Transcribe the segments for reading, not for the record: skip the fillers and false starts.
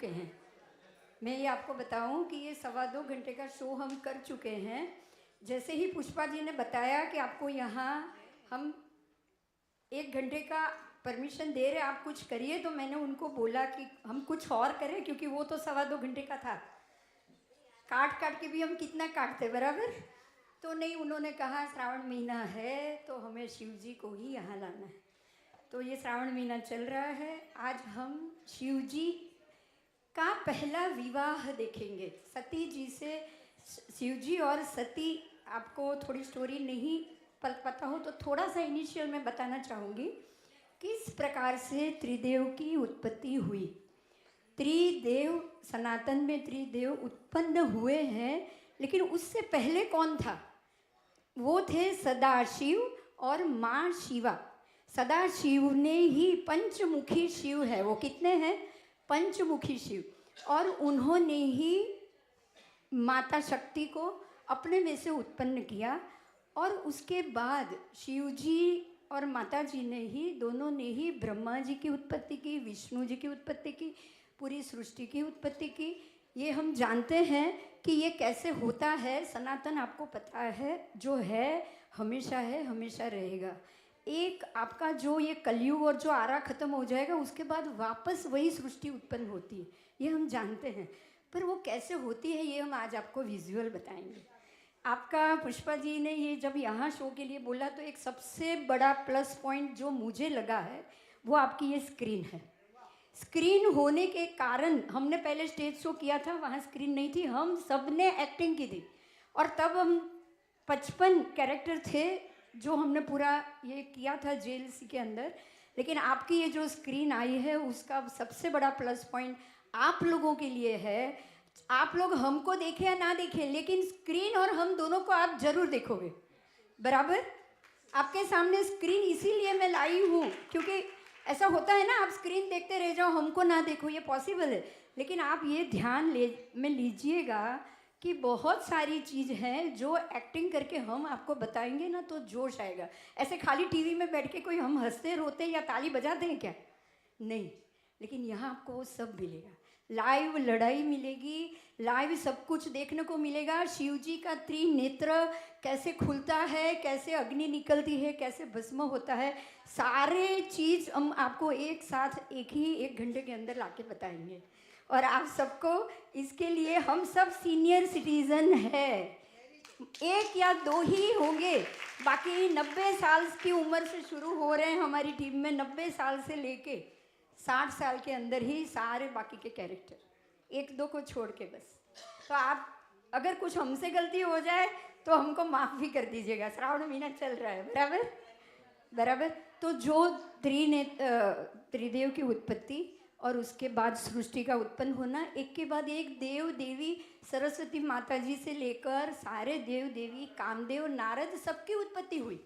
चुके हैं। मैं ये आपको बताऊं कि ये 2.25 घंटे का शो हम कर चुके हैं। जैसे ही पुष्पा जी ने बताया कि आपको यहाँ हम 1 घंटे का परमिशन दे रहे, आप कुछ करिए, तो मैंने उनको बोला कि हम कुछ और करें, क्योंकि वो तो 2.25 घंटे का था। काट काट के भी हम कितना काटते, बराबर? तो नहीं, उन्होंने कहा श्रावण महीना है तो हमें शिव जी को ही यहाँ लाना है। तो ये श्रावण महीना चल रहा है, आज हम शिव जी का पहला विवाह देखेंगे सती जी से। शिव जी और सती, आपको थोड़ी स्टोरी नहीं पता हो तो थोड़ा सा इनिशियल में बताना चाहूँगी किस प्रकार से त्रिदेव की उत्पत्ति हुई। त्रिदेव, सनातन में त्रिदेव उत्पन्न हुए हैं, लेकिन उससे पहले कौन था? वो थे सदाशिव और माँ शिवा। सदाशिव ने ही पंचमुखी शिव है, वो कितने हैं? पंचमुखी शिव। और उन्होंने ही माता शक्ति को अपने में से उत्पन्न किया। और उसके बाद शिव जी और माता जी ने ही, दोनों ने ही ब्रह्मा जी की उत्पत्ति की, विष्णु जी की उत्पत्ति की, पूरी सृष्टि की उत्पत्ति की। ये हम जानते हैं कि ये कैसे होता है। सनातन आपको पता है, जो है हमेशा रहेगा। एक आपका जो ये कलयुग और जो आरा खत्म हो जाएगा, उसके बाद वापस वही सृष्टि उत्पन्न होती है, ये हम जानते हैं। पर वो कैसे होती है, ये हम आज आपको विजुअल बताएंगे। आपका पुष्पा जी ने ये जब यहाँ शो के लिए बोला, तो एक सबसे बड़ा प्लस पॉइंट जो मुझे लगा है वो आपकी ये स्क्रीन है। स्क्रीन होने के कारण, हमने पहले स्टेज शो किया था, वहाँ स्क्रीन नहीं थी, हम सब ने एक्टिंग की थी। और तब हम 55 कैरेक्टर थे जो हमने पूरा ये किया था जेएलसी के अंदर। लेकिन आपकी ये जो स्क्रीन आई है, उसका सबसे बड़ा प्लस पॉइंट आप लोगों के लिए है। आप लोग हमको देखें या ना देखें, लेकिन स्क्रीन और हम दोनों को आप जरूर देखोगे, बराबर? आपके सामने स्क्रीन इसीलिए मैं लाई हूँ, क्योंकि ऐसा होता है ना, आप स्क्रीन देखते रह जाओ, हमको ना देखो, ये पॉसिबल है। लेकिन आप ये ध्यान में लीजिएगा कि बहुत सारी चीज़ हैं जो एक्टिंग करके हम आपको बताएंगे ना, तो जोश आएगा। ऐसे खाली टीवी में बैठ के कोई हम हंसते रोते या ताली बजाते हैं क्या? नहीं। लेकिन यहाँ आपको वो सब मिलेगा, लाइव लड़ाई मिलेगी, लाइव सब कुछ देखने को मिलेगा। शिव जी का त्रिनेत्र कैसे खुलता है, कैसे अग्नि निकलती है, कैसे भस्म होता है, सारे चीज़ हम आपको एक साथ 1 घंटे के अंदर लाके बताएंगे। और आप सबको इसके लिए, हम सब सीनियर सिटीज़न हैं, 1 या 2 ही होंगे, बाकी 90 साल की उम्र से शुरू हो रहे हैं हमारी टीम में। 90 साल से लेके 60 साल के अंदर ही सारे बाकी के कैरेक्टर, 1-2 को छोड़ के बस। तो आप अगर कुछ हमसे गलती हो जाए तो हमको माफ़ भी कर दीजिएगा, श्रावण महीना चल रहा है, बराबर बराबर। तो जो त्रिदेव की उत्पत्ति और उसके बाद सृष्टि का उत्पन्न होना, एक के बाद एक देव देवी, सरस्वती माता जी से लेकर सारे देव देवी, कामदेव, नारद, सबकी उत्पत्ति हुई।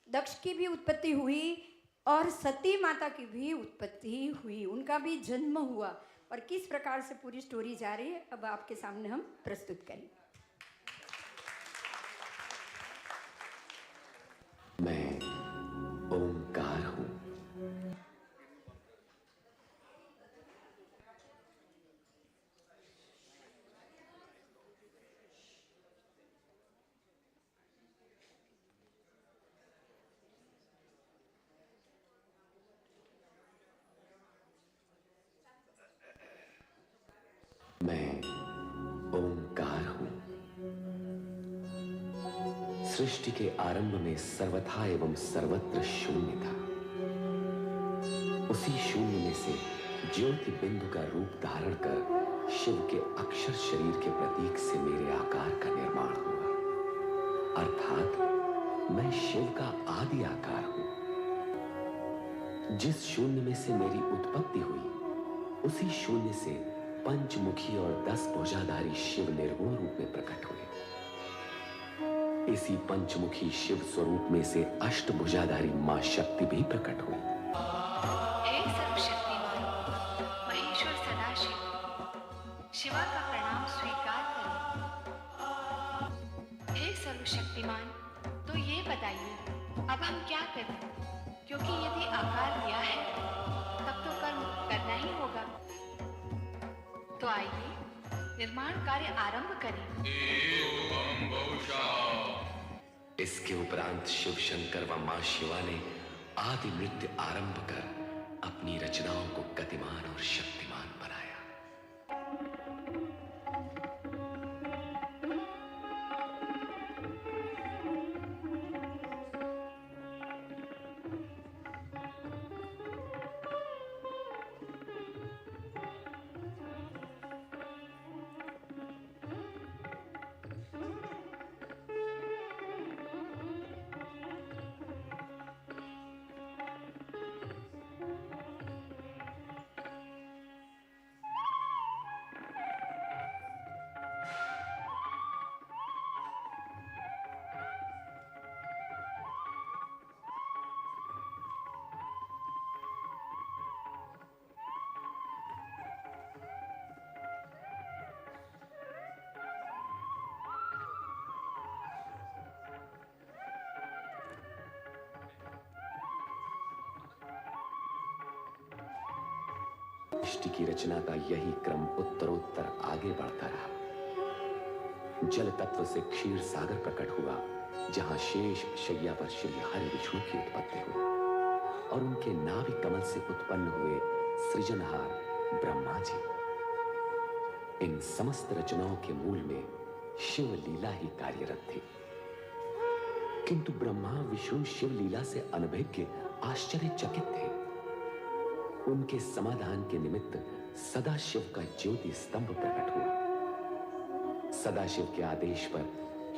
दक्ष की भी उत्पत्ति हुई और सती माता की भी उत्पत्ति हुई, उनका भी जन्म हुआ। और किस प्रकार से पूरी स्टोरी जा रही है, अब आपके सामने हम प्रस्तुत करें। मैं ओंकार हूं। मैं ओंकार हूं। सृष्टि के आरंभ में सर्वथा एवं सर्वत्र शून्य था। उसी शून्य में से ज्योति बिंदु का रूप धारण कर शिव के अक्षर शरीर के प्रतीक से मेरे आकार का निर्माण हुआ। अर्थात मैं शिव का आदि आकार हूं। जिस शून्य में से मेरी उत्पत्ति हुई, उसी शून्य से पंचमुखी और 10 भुजाधारी शिव निर्गुण रूप में प्रकट हुए। इसी पंचमुखी शिव स्वरूप में से अष्टभुजाधारी मां शक्ति भी प्रकट हुई। हे सर्वशक्तिमान महेश्वर सदाशिव, शिवा का प्रणाम स्वीकार करो। हे सर्वशक्तिमान, तो ये बताइए अब हम क्या करें? क्योंकि यदि आकार लिया है तब तो कर्म करना ही होगा। आइए निर्माण कार्य आरंभ करें। इसके उपरांत शिव शंकर व मां शिवा ने आदि नृत्य आरंभ कर अपनी रचनाओं को गतिमान और शक्तिमान बनाया। सृष्टि की रचना का यही क्रम उत्तरोत्तर आगे बढ़ता रहा। जल तत्व से क्षीर सागर प्रकट हुआ, जहां शेष शैया पर श्री हरि विष्णु की उत्पत्ति हुई और उनके नाभि कमल से उत्पन्न हुए सृजनहार ब्रह्मा जी। इन समस्त रचनाओं के मूल में शिव लीला ही कार्यरत थी, किंतु ब्रह्मा विष्णु शिव लीला से अनभिज्ञ आश्चर्यचकित थे। उनके समाधान के निमित्त सदाशिव का ज्योति स्तंभ प्रकट हुआ। सदाशिव के आदेश पर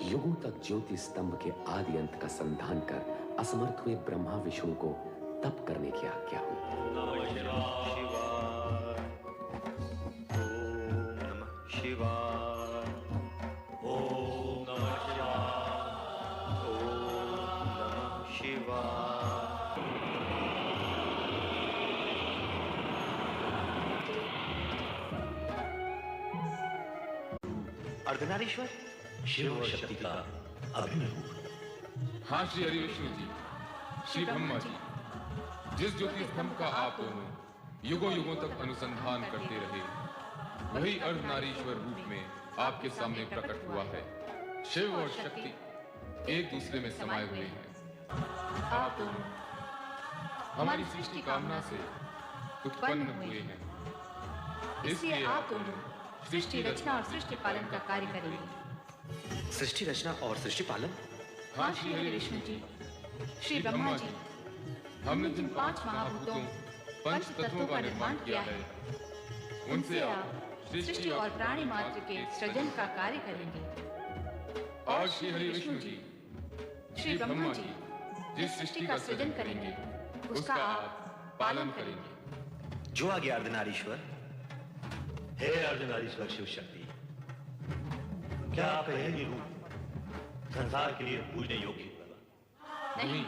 युगों तक ज्योति स्तंभ के आदि अंत का संधान कर असमर्थ हुए ब्रह्मा विष्णु को तप करने की आज्ञा हुई। अर्धनारीश्वर शिव और शक्ति का अभिन्न रूप। हाँ श्री हरि विष्णु जी, श्री ब्रह्मा जी, जिस ज्योति स्तंभ का आप दोनों युगों युगों तक अनुसंधान करते रहे, वही अर्धनारीश्वर रूप में आपके सामने प्रकट हुआ है। शिव और शक्ति एक दूसरे में समाये हुए हैं। आप दोनों हमारी सृष्टि कामना से उत्पन्न हुए हैं, इसलिए आप दोनों सृष्टि रचना और सृष्टि पालन का कार्य करेंगे। सृष्टि रचना और सृष्टि पालन। हाँ श्री हरि विष्णु जी, श्री ब्रह्मा जी, हमने जिन 5 महाभूतों पंच तत्वों का निर्माण किया है, उनसे आप सृष्टि और प्राणी मात्र के सृजन का कार्य करेंगे। और श्री हरि विष्णु जी, श्री ब्रह्मा जी, जिस सृष्टि का सृजन करेंगे उसका आप पालन करेंगे। जो आ गया अर्धनारीश्वर। हे अर्धनारीश्वर शिव शक्ति, क्या आपका यही रूप संसार के लिए पूजने योग्य होगा? नहीं,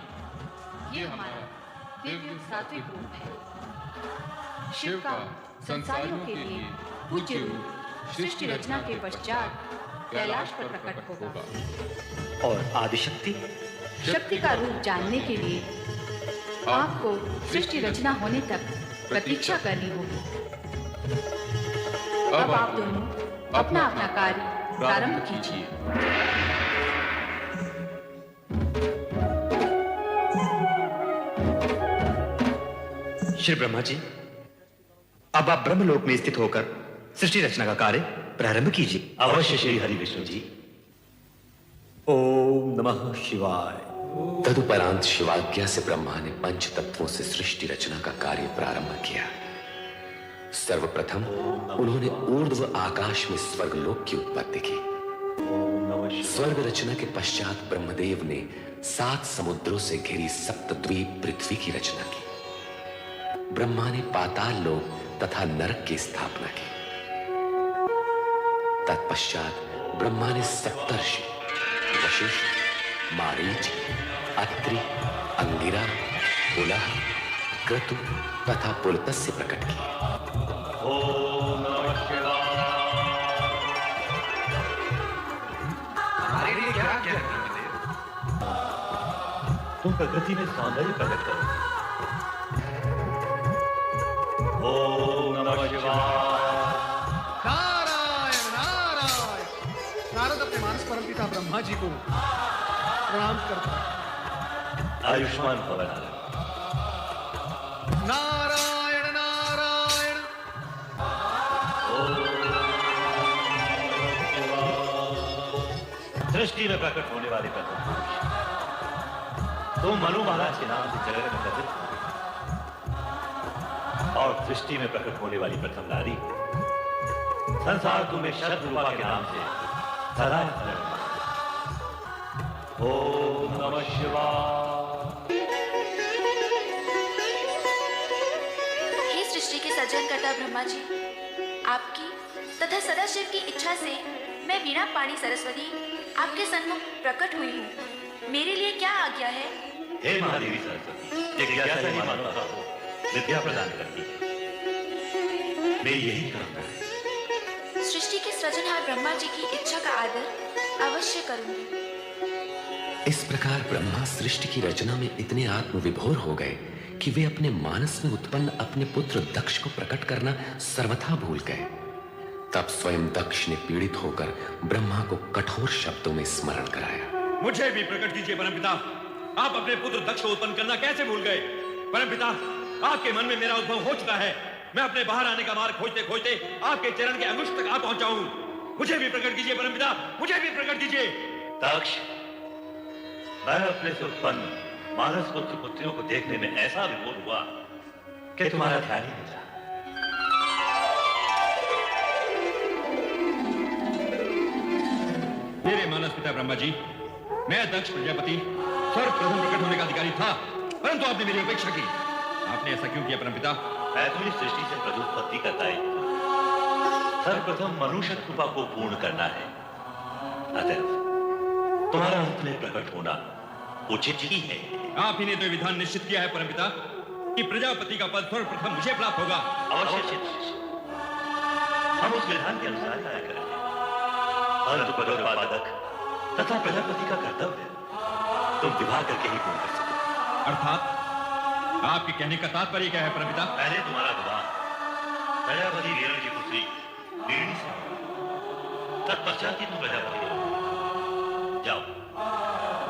ये हमारा दिव्य सात्विक रूप है। शिव का संसारियों के लिए पूज्य रूप सृष्टि रचना के पश्चात कैलाश पर प्रकट होगा। और आदिशक्ति शक्ति का रूप जानने के लिए आपको सृष्टि रचना होने तक प्रतीक्षा करनी होगी। अब आप दोनों अपना अपना कार्य प्रारंभ कीजिए। श्री ब्रह्मा जी, अब आप ब्रह्मलोक में स्थित होकर सृष्टि रचना का कार्य प्रारंभ कीजिए। अवश्य श्री हरि विष्णु जी। ओम नमः शिवाय। तदुपरांत शिवाज्ञा से ब्रह्मा ने पंच तत्वों से सृष्टि रचना का कार्य प्रारंभ किया। सर्वप्रथम उन्होंने ऊर्ध्व आकाश में स्वर्गलोक की उत्पत्ति की। स्वर्ग रचना के पश्चात ब्रह्मदेव ने 7 समुद्रों से घिरी सप्तद्वीप पृथ्वी की रचना की। ब्रह्मा ने पाताल लोक तथा नरक की स्थापना की। तत्पश्चात ब्रह्मा ने सप्तर्षि वशिष्ठ, मारीच, अत्रि, अंगिरा, पुलह, क्रतु तथा पुलत्स्य प्रकट किए। ओम नमः शिवाय। हमारे लिए क्या क्या तुम प्रकृति में सौंदर्य प्रकट करो। ओम नमः शिवाय। ब्रह्मा जी को प्रणाम करता हूं। आयुष्मान भव नारायण नारायण। सृष्टि में प्रकट होने वाले प्रथम पुरुष तुम मनु महाराज के नाम से जगत में प्रसिद्ध हो, और सृष्टि में प्रकट होने वाली प्रथम नारी संसार तुम्हें शतरूपा के नाम से सदा स्मरण। ओम नमः शिवाय। हे सृष्टि के सृजनकर्ता ब्रह्मा जी, आपकी तथा सदाशिव की इच्छा से मैं वीणा पाणी सरस्वती आपके सन्मुख प्रकट हुई हूँ। मेरे लिए क्या आज्ञा है? हे महादेवी सरस्वती, जिज्ञासा ही मानवता को विद्या प्रदान करती है। मेरी यही कामना है। सृष्टि के सृजनहार ब्रह्मा जी की इच्छा का आदर अवश्य करूंगी। इस प्रकार ब्रह्मा सृष्टि की रचना में इतने आत्मविभोर हो गए कि वे अपने मानस में उत्पन्न अपने पुत्र दक्ष को प्रकट करना सर्वथा भूल गए। तब स्वयं दक्ष ने पीड़ित होकर ब्रह्मा को कठोर शब्दों में स्मरण कराया। मुझे भी प्रकट कीजिए परमपिता। आप अपने पुत्र दक्ष को उत्पन्न करना कैसे भूल गए? परमपिता, आपके मन में मेरा उद्भव हो चुका है। मैं अपने बाहर आने का मार्ग खोजते खोजते आपके चरण के अंगुष्ठ तक आ पहुंचा हूं। मुझे भी प्रकट कीजिए परमपिता, मुझे भी प्रकट कीजिए। दक्ष, मैं अपने से उत्पन्न मानस पुत्र पुत्रियों को देखने में ऐसा विभोर हुआ कि तुम्हारा ध्यान ही नहीं रहा। मेरे मानस पिता ब्रह्मा जी, मैं दक्ष प्रजापति सर्वप्रथम प्रकट होने का अधिकारी था, परंतु आपने मेरी उपेक्षा की। आपने ऐसा क्यों किया परमपिता? मैथुनी सृष्टि से प्रदुत्पत्ति का दायित्व सर्वप्रथम मनुष्य कृपा को पूर्ण करना है। अतः तुम्हारा अंत में प्रकट होना उचित ही है। आप ही ने तो विधान निश्चित किया है परमपिता कि प्रजापति का पद सर्वप्रथम मुझे प्राप्त होगा। अवश्य हम उस विधान के अनुसार कार्य करेंगे, परंतु पदोत्पादक तथा प्रजापति का कर्तव्य तुम विवाह करके ही पूर्ण कर सकते। अर्थात आपके कहने का तात्पर्य क्या है परमपिता? पहले तुम्हारा विवाह प्रजापति वीरण की पुत्री वीरणी से, तत्पश्चात ही तुम प्रजापति हो। जाओ,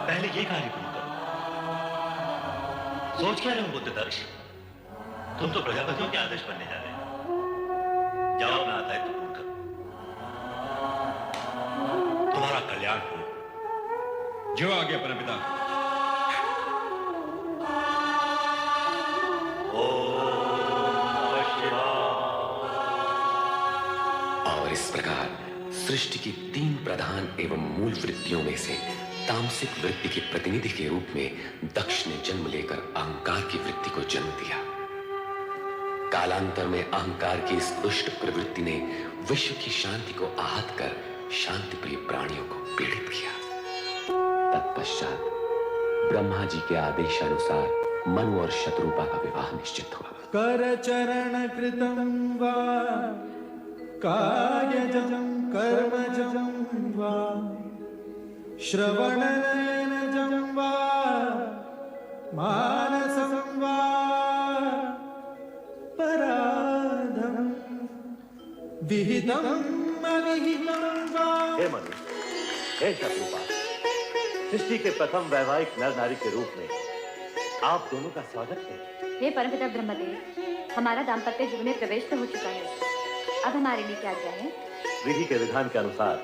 पहले ये कार्य पूर्ण करो। सोच क्या रहे हो बुद्ध दक्ष? तुम तो प्रजापतियों के आदेश बनने जा रहे हो। जाओ, अपना दायित्व पूर्ण करो। तुम्हारा कल्याण हो। जो आ गया परमपिता। और इस प्रकार सृष्टि की 3 प्रधान एवं मूल वृत्तियों में से तामसिक वृत्ति के प्रतिनिधि के रूप में दक्ष ने जन्म लेकर अहंकार की वृत्ति को जन्म दिया। कालांतर में अहंकार की इस दुष्ट प्रवृत्ति ने विश्व की शांति को आहत कर शांति प्रिय प्राणियों को पीड़ित किया। तत्पश्चात ब्रह्मा जी के आदेशानुसार मनु और शत्रुपा का विवाह निश्चित हुआ। कर चरण कृतं वा कायजं कर्मजं वा श्रवणनयनजं वा मानसं वा पराधं विहितं अविहितं वा। हे मनु, हे शत्रुपा, सृष्टि के प्रथम वैवाहिक नर नारी के रूप में आप दोनों का स्वागत है। हे परमपिता ब्रह्मदेव, हमारा दाम्पत्य जीवन में प्रवेश तो हो चुका है, अब हमारे लिए क्या आज्ञा है? विधि के विधान के अनुसार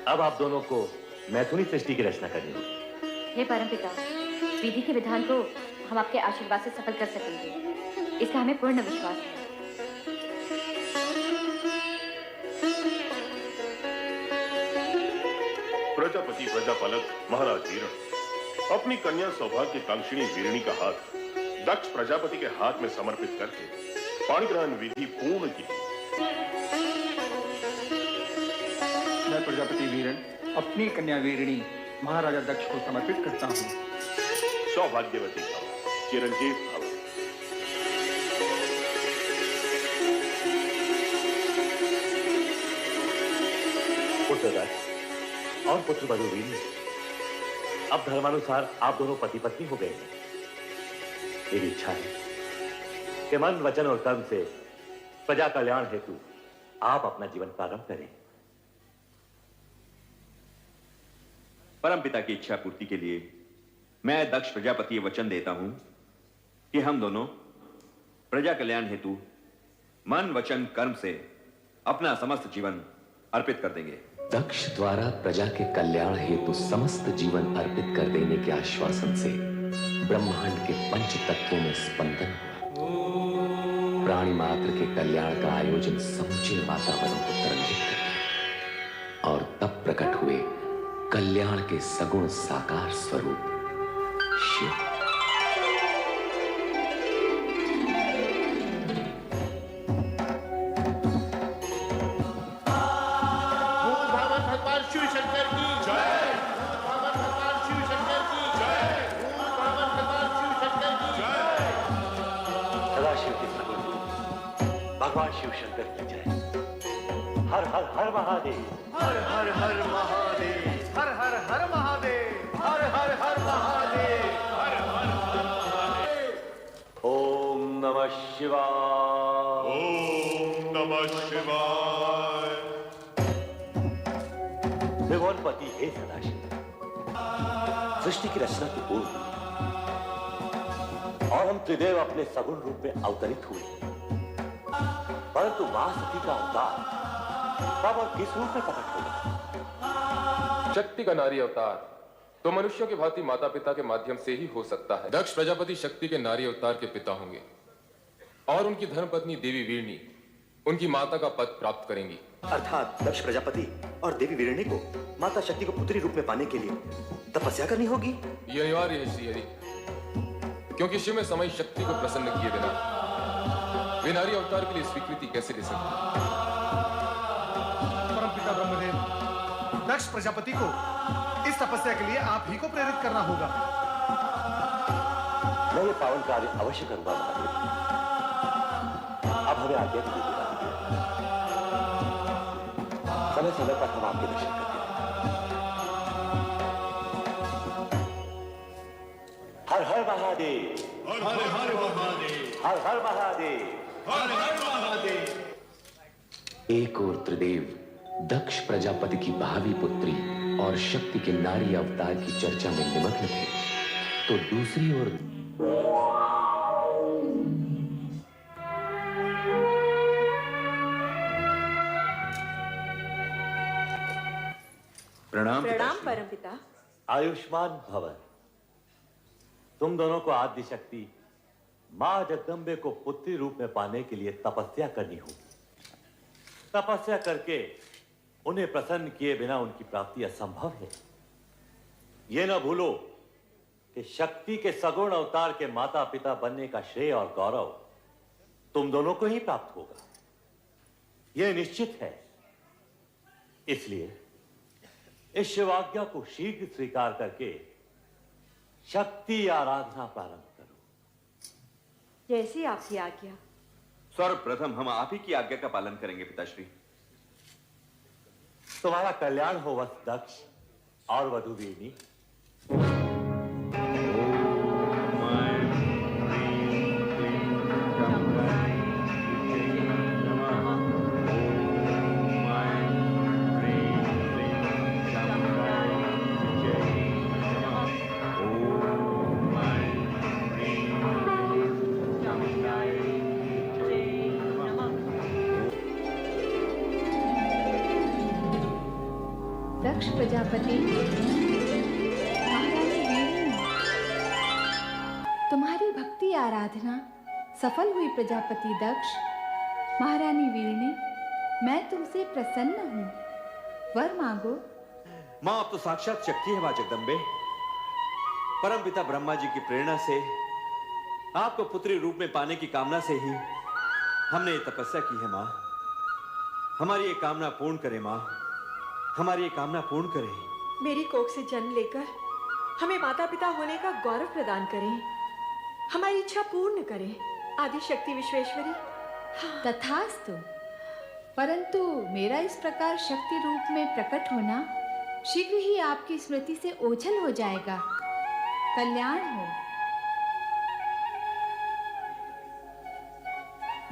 अब आप दोनों को मैथुनी सृष्टि की रचना करनी होगी। हे परमपिता, विधि के विधान को हम आपके आशीर्वाद से सफल कर सकेंगे, इसका हमें पूर्ण विश्वास है। प्रजापति प्रजापालक महाराज वीरण अपनी कन्या सौभाग्य कांक्षिणी वीरणी का हाथ दक्ष प्रजापति के हाथ में समर्पित करके पाणिग्रहण विधि पूर्ण की। मैं प्रजापति वीरण अपनी कन्या वीरणी महाराजा दक्ष को समर्पित करता हूँ। सौभाग्यवती भव, चिरंजीव भव। पुत्र दक्ष और पुत्र वधु वीरणी, अब धर्मानुसार आप दोनों पति पत्नी हो गए हैं। मेरी इच्छा है कि मन, वचन और कर्म से प्रजा कल्याण हेतु आप अपना जीवन प्रारंभ करें। परमपिता की इच्छा पूर्ति के लिए मैं दक्ष प्रजापति वचन देता हूं कि हम दोनों प्रजा कल्याण हेतु मन वचन कर्म से अपना समस्त जीवन अर्पित कर देंगे। दक्ष द्वारा प्रजा के कल्याण हेतु समस्त जीवन अर्पित कर देने के आश्वासन से ब्रह्मांड के पंच तत्वों में स्पंदन हुआ। प्राणी मात्र के कल्याण का आयोजन समूचे वातावरण को तरंगित कर दिया और तब प्रकट हुए कल्याण के सगुण साकार स्वरूप शिव। भगवान शिव शंकर की जय। हर हर हर महादेव, हर हर हर महादेव, हर हर हर महादेव, हर हर हर महादेव, हर हर हर महादेव। ओम नमः शिवाय, ओम नमः शिवाय। त्रिभुवनपति हे सदाशिव, सृष्टि की रचना की पूर्व और हम त्रिदेव अपने सगुण रूप में अवतरित हुए, परंतु मां सती का अवतार कब और किस रूप में प्रकट होगा? शक्ति का नारी अवतार तो मनुष्यों के भांति माता पिता के माध्यम से ही हो सकता है। दक्ष प्रजापति शक्ति के नारी अवतार के पिता होंगे और उनकी धर्मपत्नी देवी वीरणी उनकी माता का पद प्राप्त करेंगी। अर्थात दक्ष प्रजापति और देवी वीरणी को माता शक्ति को पुत्री रूप में पाने के लिए तपस्या करनी होगी। ये अनिवार्य है श्री हरि, क्योंकि शिव में समय शक्ति को प्रसन्न किए बिना वे नारी अवतार के लिए स्वीकृति कैसे दे सकते? परमपिता ब्रह्मदेव, दक्ष प्रजापति को इस तपस्या के लिए आप ही को प्रेरित करना होगा। मैं ये पावन कार्य अवश्य करूंगा महादेव। अब हमें आज्ञा दीजिए। समय समय पर हम आपके दर्शन करते हैं। हर हर महादेव, हर हर हर महादेव, हर हर महादेव, हर हर महादेव। एक और त्रिदेव दक्ष प्रजापति की भावी पुत्री और शक्ति के नारी अवतार की चर्चा में निमग्न थे, तो दूसरी ओर प्रणाम परमपिता। आयुष्मान भवन। तुम दोनों को आदि शक्ति मां जगदम्बे को पुत्री रूप में पाने के लिए तपस्या करनी होगी। तपस्या करके उन्हें प्रसन्न किए बिना उनकी प्राप्ति असंभव है। यह न भूलो कि शक्ति के सगुण अवतार के माता पिता बनने का श्रेय और गौरव तुम दोनों को ही प्राप्त होगा, यह निश्चित है। इसलिए इस शिवाज्ञा को शीघ्र स्वीकार करके शक्ति आराधना प्रारंभ करो। जैसी आपकी आज्ञा। सर्वप्रथम हम आप ही की आज्ञा का पालन करेंगे पिताश्री। तुम्हारा कल्याण हो वत्स दक्ष और वधु वीरनी। दक्ष प्रजापति, महारानी वीरणी, तुम्हारी भक्ति आराधना सफल हुई। प्रजापति दक्ष, महारानी वीरणी, मैं तुमसे प्रसन्न हूँ, वर मांगो। मां अब तो साक्षात शक्ति है मां जगदम्बे। परमपिता ब्रह्मा जी की प्रेरणा से आपको पुत्री रूप में पाने की कामना से ही हमने ये तपस्या की है मां। हमारी ये कामना पूर्ण करे मां, हमारी ये कामना पूर्ण करें। मेरी कोख से जन्म लेकर हमें माता पिता होने का गौरव प्रदान करें, हमारी इच्छा पूर्ण करें। आदि शक्ति विश्वेश्वरी। तथास्तु। परंतु मेरा इस प्रकार शक्ति रूप में प्रकट होना शीघ्र ही आपकी स्मृति से ओझल हो जाएगा। कल्याण हो।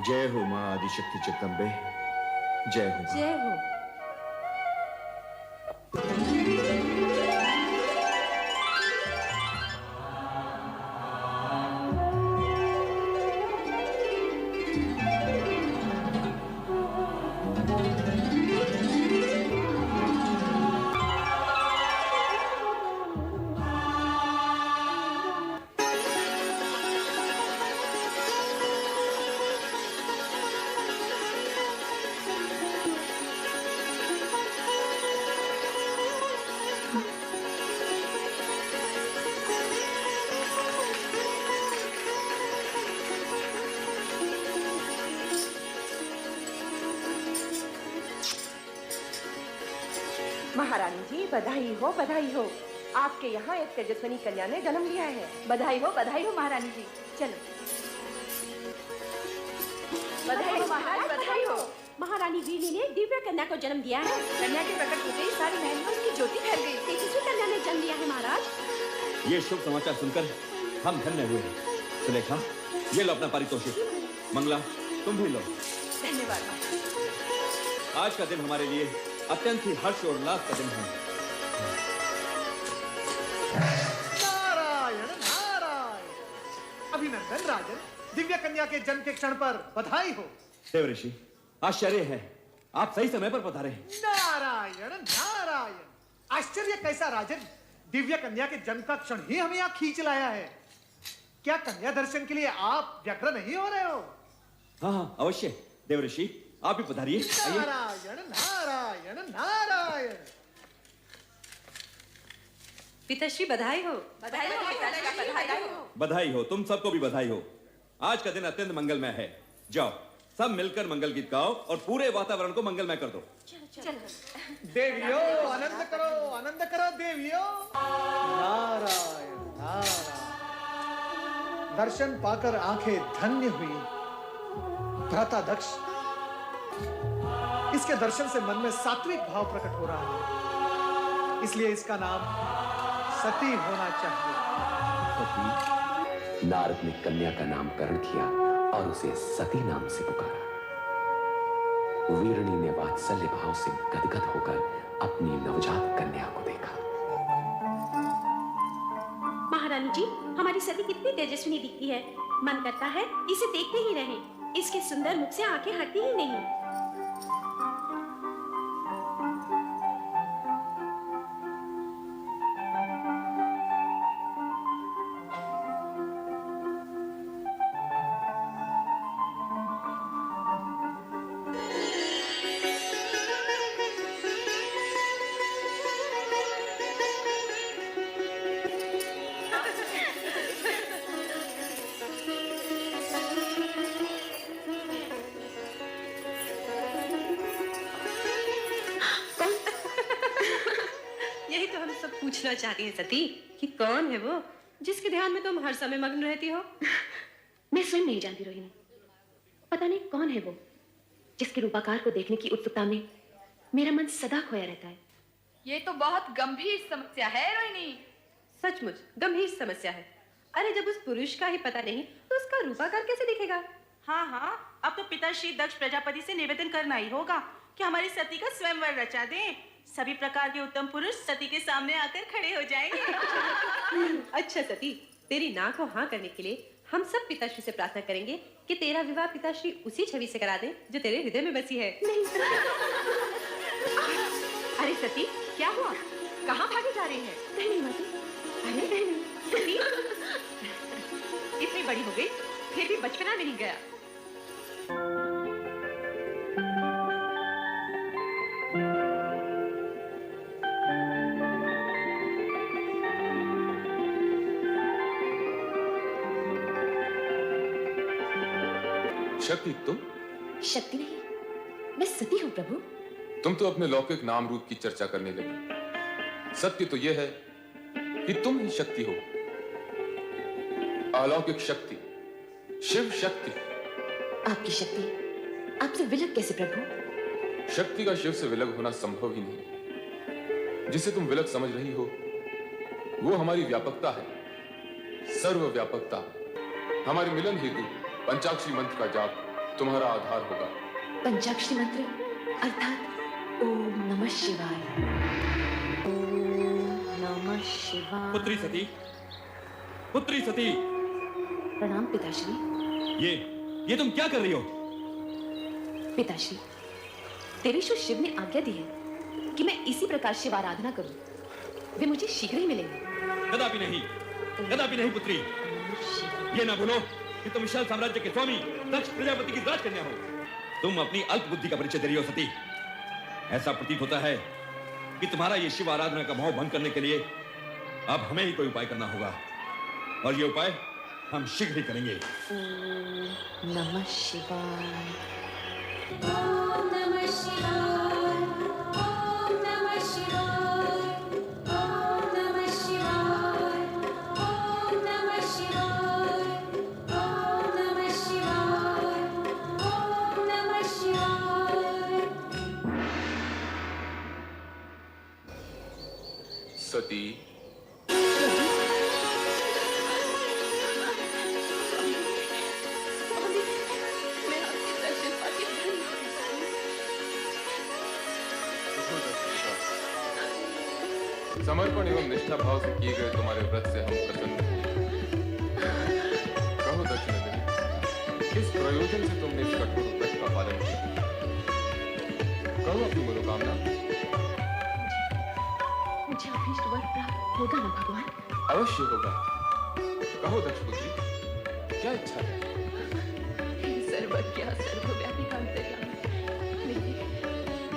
जय हो मां आदिशक्ति जगदम्बे, जय हो। जय हो। महारानी जी बधाई हो, बधाई हो। आपके यहाँ एक तेजस्विनी कन्या ने जन्म लिया है। बधाई हो महारानी जी। चलो। बधाई हो महाराज, बधाई हो। महारानी वीणी ने दिव्य कन्या को जन्म दिया है। कन्या के प्रकट होते ही सारी महल में उसकी ज्योति फैल गई। तेजस्वी कन्या ने जन्म लिया है महाराज। ये शुभ समाचार सुनकर हम धन्य हुए। सुलेखा, ये लो अपना पारितोषिक। मंगला, तुम भी लो। धन्यवाद। आज का दिन हमारे लिए अत्यंत ही हर्ष और उल्लास का दिन है। नारायण नारायण। अभिनंदन राजन, दिव्य कन्या के जन्म के क्षण पर बधाई हो। देव ऋषि, आश्चर्य है, आप सही समय पर पधारे हैं। नारायण नारायण। आश्चर्य कैसा राजन, दिव्य कन्या के जन्म का क्षण ही हमें यहाँ खींच लाया है। क्या कन्या दर्शन के लिए आप व्यग्र नहीं हो रहे हो? हाँ, अवश्य। देव ऋषि, आप भी पधारिए। नारायण नारायण नारायण। पिताश्री बधाई हो। बधाई हो, बधाई हो। बधाई हो, तुम सबको भी बधाई हो। आज का दिन अत्यंत मंगलमय है। जाओ, सब मिलकर मंगल गीत गाओ और पूरे वातावरण को मंगलमय कर दो। देवियों आनंद करो देवियों। नारायण नारायण। दर्शन पाकर आंखें धन्य हुई। भ्राता दक्ष, इसके दर्शन से मन में सात्विक भाव प्रकट हो रहा है, इसलिए इसका नाम सती होना चाहिए। सती? नारद ने कन्या का नामकरण किया और उसे सती नाम से पुकारा। वीरणी ने वात्सल्य भाव से गदगद होकर अपनी नवजात कन्या को देखा। महारानी जी, हमारी सती कितनी तेजस्विनी दिखती है। मन करता है इसे देखते ही रहें। इसके सुंदर मुख से आंखें हटती ही नहीं। पूछना चाहती है सती कि कौन है वो जिसके ध्यान में तुम हर समय मग्न रहती हो? मैं स्वयं नहीं जानती रोहिणी। पता नहीं कौन है वो जिसके रूपाकार को देखने की उत्सुकता में मेरा मन सदा खोया रहता है। ये तो बहुत गंभीर समस्या है रोहिणी। सचमुच गंभीर समस्या है। अरे जब उस पुरुष का ही पता नहीं तो उसका रूपाकार कैसे दिखेगा? हाँ हाँ, अब तो पिताश्री दक्ष प्रजापति से निवेदन करना ही होगा कि हमारी सती का स्वयंवर रचा दें। सभी प्रकार के उत्तम पुरुष सती के सामने आकर खड़े हो जाएंगे। अच्छा सती, तेरी ना को हाँ करने के लिए हम सब पिताश्री से प्रार्थना करेंगे कि तेरा विवाह पिताश्री उसी छवि से करा दें जो तेरे हृदय में बसी है। नहीं। अरे सती, क्या हुआ? कहाँ भागे जा रही है? नहीं माता। अरे सती, इतनी बड़ी हो गई फिर भी बचपना नहीं गया। शक्ति, तुम? शक्ति नहीं, मैं सती हूँ प्रभु। तुम तो अपने लौकिक नाम रूप की चर्चा करने लगी। सत्य तो यह है कि तुम ही शक्ति हो। अलौकिक शक्ति, शिव शक्ति। आपकी शक्ति आपसे विलग कैसे प्रभु? शक्ति का शिव से विलग होना संभव ही नहीं। जिसे तुम विलग समझ रही हो वो हमारी व्यापकता है, सर्वव्यापकता। हमारे मिलन हेतु पंचाक्षरी मंत्र का जाप तुम्हारा आधार होगा। पंचाक्षरी मंत्र अर्थात ओम नमः शिवाय। ओम नमः शिवाय। पुत्री सती, पुत्री सती। प्रणाम पिताश्री। ये तुम क्या कर रही हो? पिताश्री, देवेश्वर शिव ने आज्ञा दी है कि मैं इसी प्रकार शिव आराधना करूं। वे मुझे शीघ्र ही मिलेंगे। कदापि नहीं, कदापि नहीं पुत्री। ये ना भूलो कि तुम विशाल साम्राज्य के स्वामी दक्ष प्रजापति की राजकन्या हो। तुम अपनी अल्प बुद्धि का परिचय दे रही हो सती। ऐसा प्रतीत होता है कि तुम्हारा ये शिव आराधना का मोह भंग करने के लिए अब हमें ही कोई उपाय करना होगा, और ये उपाय हम शीघ्र ही करेंगे। ओम नमः शिवाय। ओम नमः शिवाय। ओम नमः शिवाय। सती, समर्पण एवं निष्ठा भाव से किए गए तुम्हारे व्रत से हम प्रसन्न हैं। कहो दक्षिणेंद्री, किस प्रयोजन से तुमने इस कठोर व्रत का पालन किया? कहो अपनी मनोकामना। मुझे अभीष्ट वर प्राप्त होगा ना भगवान? अवश्य होगा। कहो दक्षपुत्री, क्या इच्छा है? सर्वज्ञ सर्वव्यापी अंतर्यामी,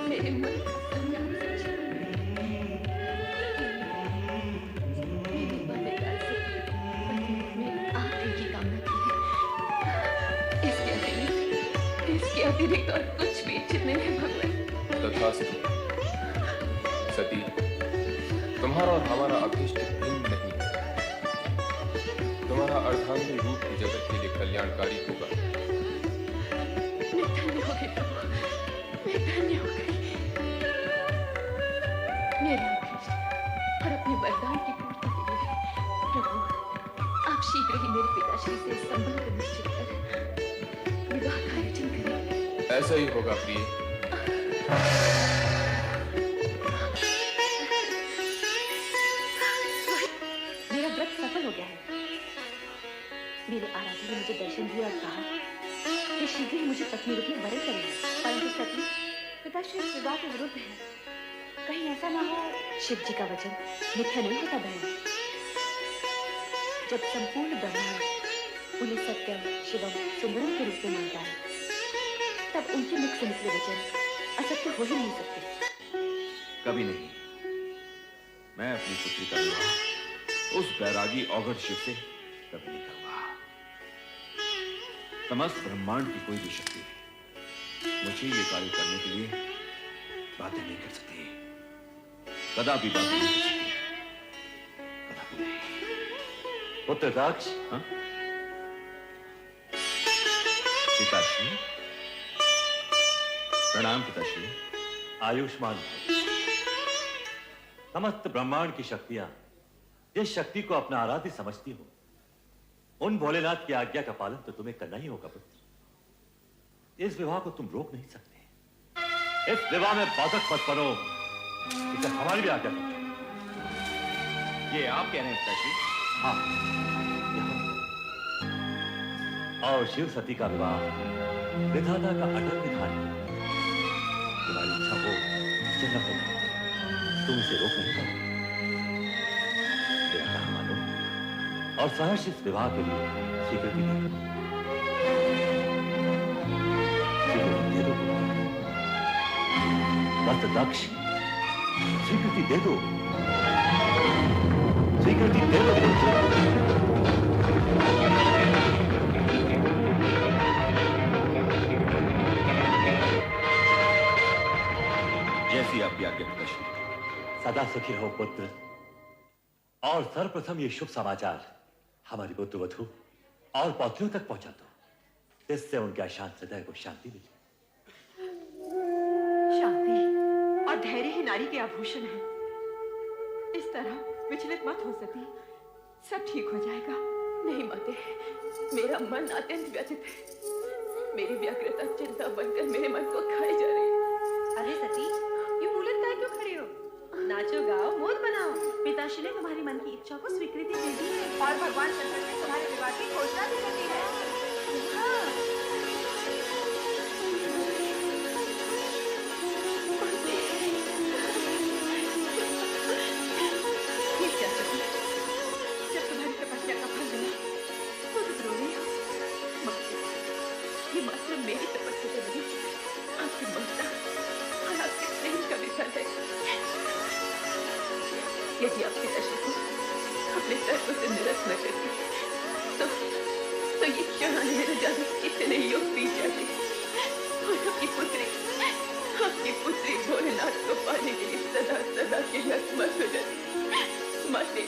मेरे मन का संग्राम सच्चा। मेरी मान्यता से मैं आखिरी की कामना की है। इसके अतिरिक्त और कुछ भी इच्छित नहीं है भगवान। तथास्तु। सती, तुम्हारा और हमारा अभीष्ट भिन्न नहीं है। तुम्हारा अर्धांगिनी रूप की जगत के लिए कल्याणकारी होगा। मैं धन्य हो गई प्रभु, मैं धन्य हो गई। मेरे अभीष्ट और अपने वरदान की पूर्ति के लिए प्रभु, आप शीघ्र ही मेरे पिताश्री से इस संबंध को निश्चित कर विवाह का आयोजन करें। ऐसा ही होगा प्रिय। मेरा व्रत सफल हो गया है। मेरे आराध्य ने मुझे दर्शन दिया और कहा कि शीघ्र ही मुझे पत्नी रूप में वरण करेंगे। परंतु सती, पिताश्री इस विवाह के विरुद्ध है। कहीं ऐसा ना हो शिव जी का वचन मिथ्या नहीं होता बहन। जब संपूर्ण ब्रह्मांड उन्हें सत्यम शिवम सुंदरम के रूप में मानता है, तब उनके मुख से निकले वचन असत्य हो ही नहीं सकते। कभी नहीं। मैं अपनी पुत्री का विवाह उस बैरागी औघड़ शिव से कभी नहीं करूंगा। समस्त ब्रह्मांड की कोई भी शक्ति मुझे ये कार्य करने के लिए बाध्य नहीं कर सकती। कदापि बाध्य नहीं कर सकती। कदापि नहीं। पुत्र दक्ष। हाँ? पिताश्री। प्रणाम पिताश्री। आयुष्मान भव। समस्त ब्रह्मांड की शक्तियां जिस शक्ति को अपना आराध्य समझती हो, उन भोलेनाथ की आज्ञा का पालन तो तुम्हें करना ही होगा पुत्र। इस विवाह को तुम रोक नहीं सकते। इस विवाह में बाधक मत बनो, इसे हमारी भी आज्ञा करो। ये आप कह रहे हैं पिताश्री? हाँ। और शिव सती का विवाह विधाता का अटल विधान है। तुम्हारी इच्छा हो या न हो, तुम इसे रोक नहीं पाओ। मेरा कहा मानो और सहर्ष इस विवाह के लिए स्वीकृति दे दो। बस दक्ष, स्वीकृति दे दो। स्वीकृति दे दो। जैसी आपकी आज्ञा पिताश्री। सदा सुखी रहो पुत्र। और सर्वप्रथम ये शुभ समाचार हमारी पुत्र वधू और पौत्रियों तक पहुंचा दो, इससे उनके अशांत हृदय को शांति मिले। शांति और धैर्य ही नारी के आभूषण है। इस तरह विचलित मत हो सती, सब ठीक हो जाएगा। नहीं माते, मेरा मन अत्यंत व्यथित है। मेरी व्यग्रता चिंता बनकर मेरे मन को खाए जा रही है। अरे सती, यूं उलट काय क्यों खड़े हो? नाचो गाओ, मोद बनाओ। पिताश्री ने तुम्हारी मन की इच्छा को स्वीकृति दे दी है और भगवान शंकर ने तुम्हारे विवाह की घोषणा भी कर दी है। हाँ। ये क्या सती? जब तुम्हारी तपस्या का फल मिला तो तुम रो रही हो। ये मात्र मेरी तपस्या से नहीं, आपकी ममता और आपके प्रेम का भी फल है। यदि आप पिताश्री को अपने तर्कों से निरस्त न करती तो ये क्षण मेरे जादू कितने योग पी जाती और अपनी पुत्री भोलेनाथ को पाने के लिए सदा सदा के लिए मत हो जाती। माते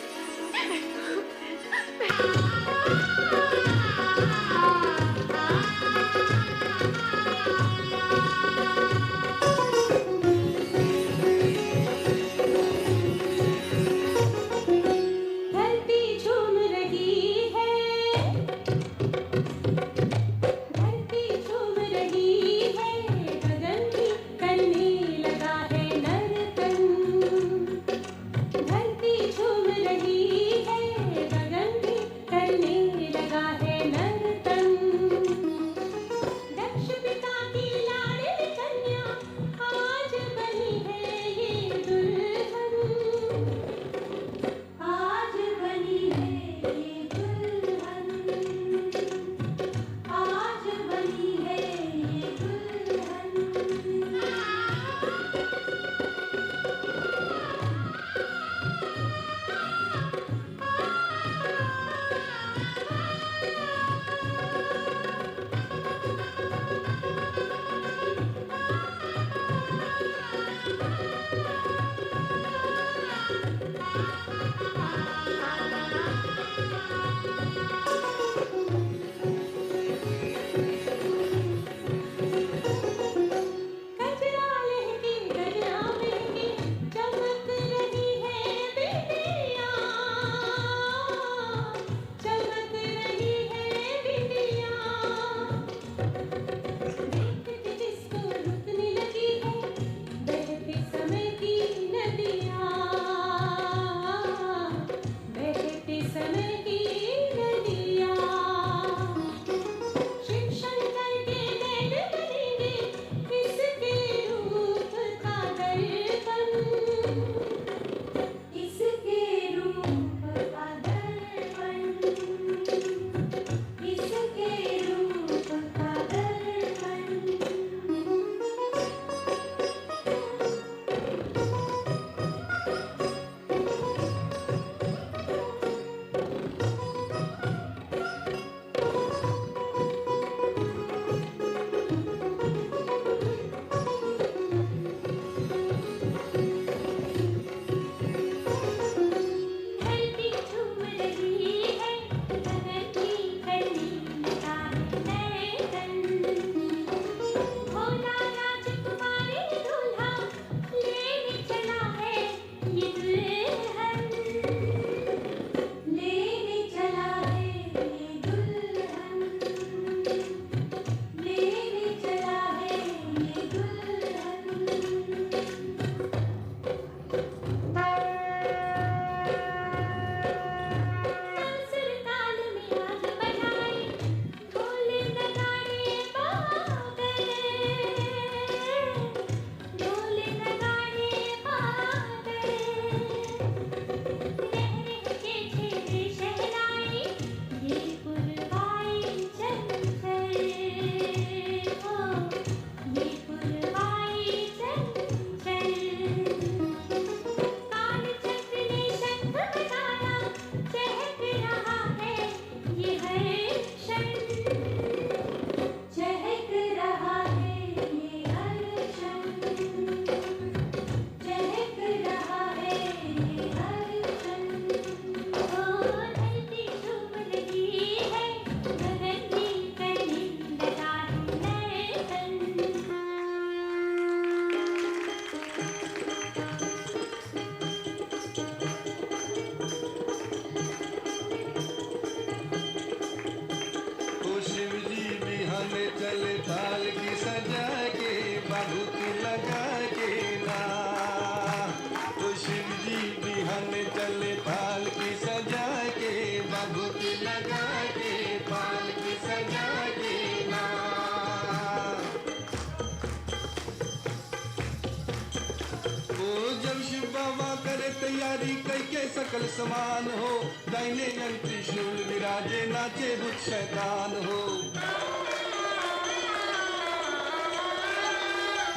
तैयारी कई के सकल समान हो, दाहिने अंग त्रिशूल विराजे नाचे भूत शैतान हो।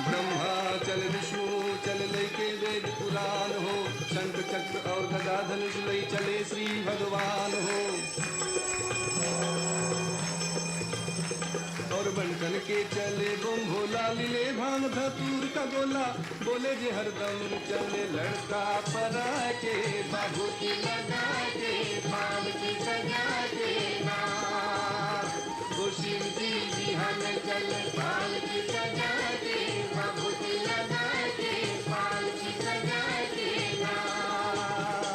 ब्रह्मा चल विष्णु चल लेके वेद पुराण हो, शंख चक्र और गदा धनुष लई चले श्री भगवान हो। और बंटन के चले बम भोला, लीले भांग धतूर का गोला, बोले जे हरदम चले लड़का परा के, बाबूती लगा के पाल की सजा के नाथ। वो शिव जी बिहान चले पाल की सजा के, बाबूती लगा के पाल की सजा के नाथ।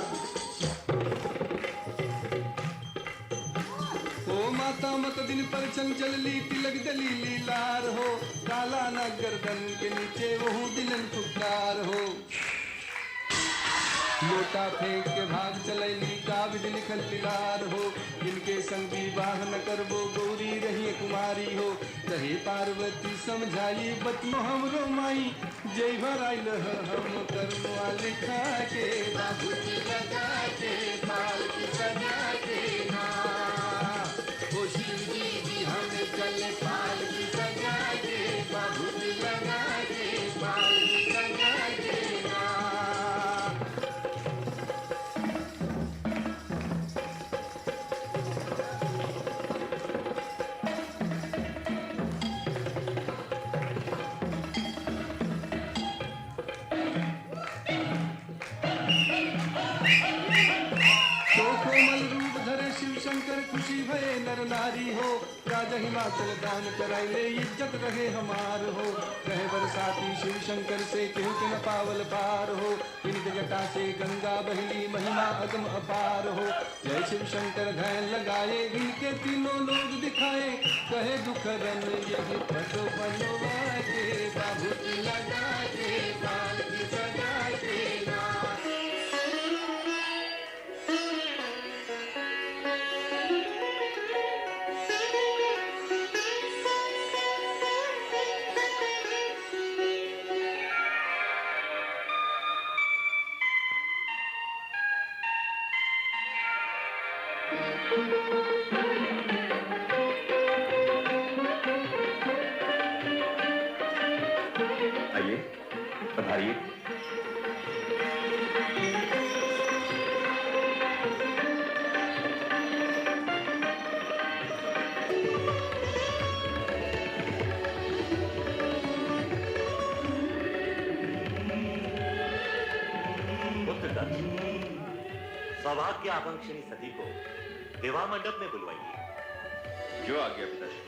ओ माता मत दिन पर चंचल ली तिलक दलीली लार हो, काला न गर्दन के नीचे वहू दिलन पुकार हो। लोटा फेंक के भाग चलैली काबिज लिखल पिलार हो, इनके संग विवाह न करबो गौरी रही कुमारी हो। कहे पार्वती समझाई बतियो हमरो माई, जय भराइल हम कर्मवा लिखा के, बाबूजी लगा के पाल की सजा के नाथ। ओ शिव जी बिहान चले पाल की सजा के, बाबूजी लगा के पाल की सजा के नाथ। कोमल रूप धरे शिव शंकर खुशी भये नर नारी हो, राजा हिमाचल दान कराइले इज्जत रहे हमार हो। कहे बरसाती शिव शंकर से केहू के न पावल पार हो, इनके जटा से गंगा बहली महिमा अगम अपार हो। जय शिव शंकर ध्यान लगाए इनके तीनों लोग दिखाए, कहे दुख रन यही पटो बनवा के, बाबूजी लगा के पाल की सजा के नाथ। आइए, पधारिए। पुत्र दक्ष, सौभाग्य आकांक्षिणी सती को विवाह मंडप में बुलवाइए। जो आ गया पिताश्री।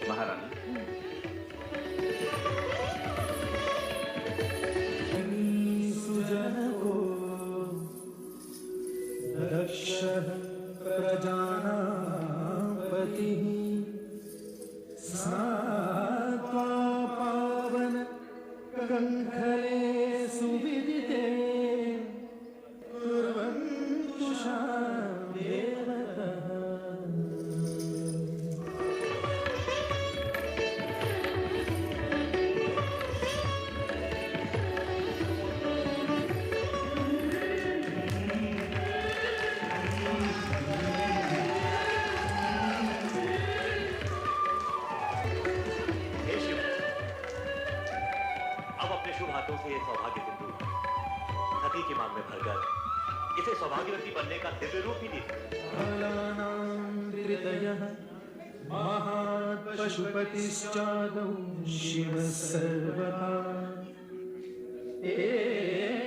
महारानी सुजन को दक्ष प्रजानापतिः स्नात्वा पावन कंखले सुविदिते कुर्वन्तु शान्तिरतः। हाथों से ये सौभाग्य सिंधु सती की मांग में भरकर इसे सौभाग्यवती बनने का दिव्य रूप ही दीजिए। पशुपतिश्चादौ शिव सर्वथा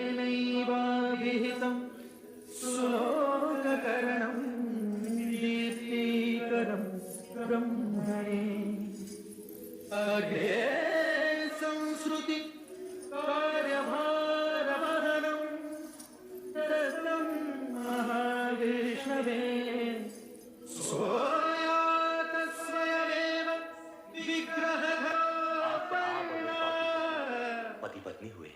एनैवाभिहितं सुलोककरणं दीप्तिकरं ब्रह्मणे अग्रे संस्कृति कार्यभारवहनं दत्तं महाविष्णवे सोयात स्वयमेव विग्रहः पति पत्नी हुए।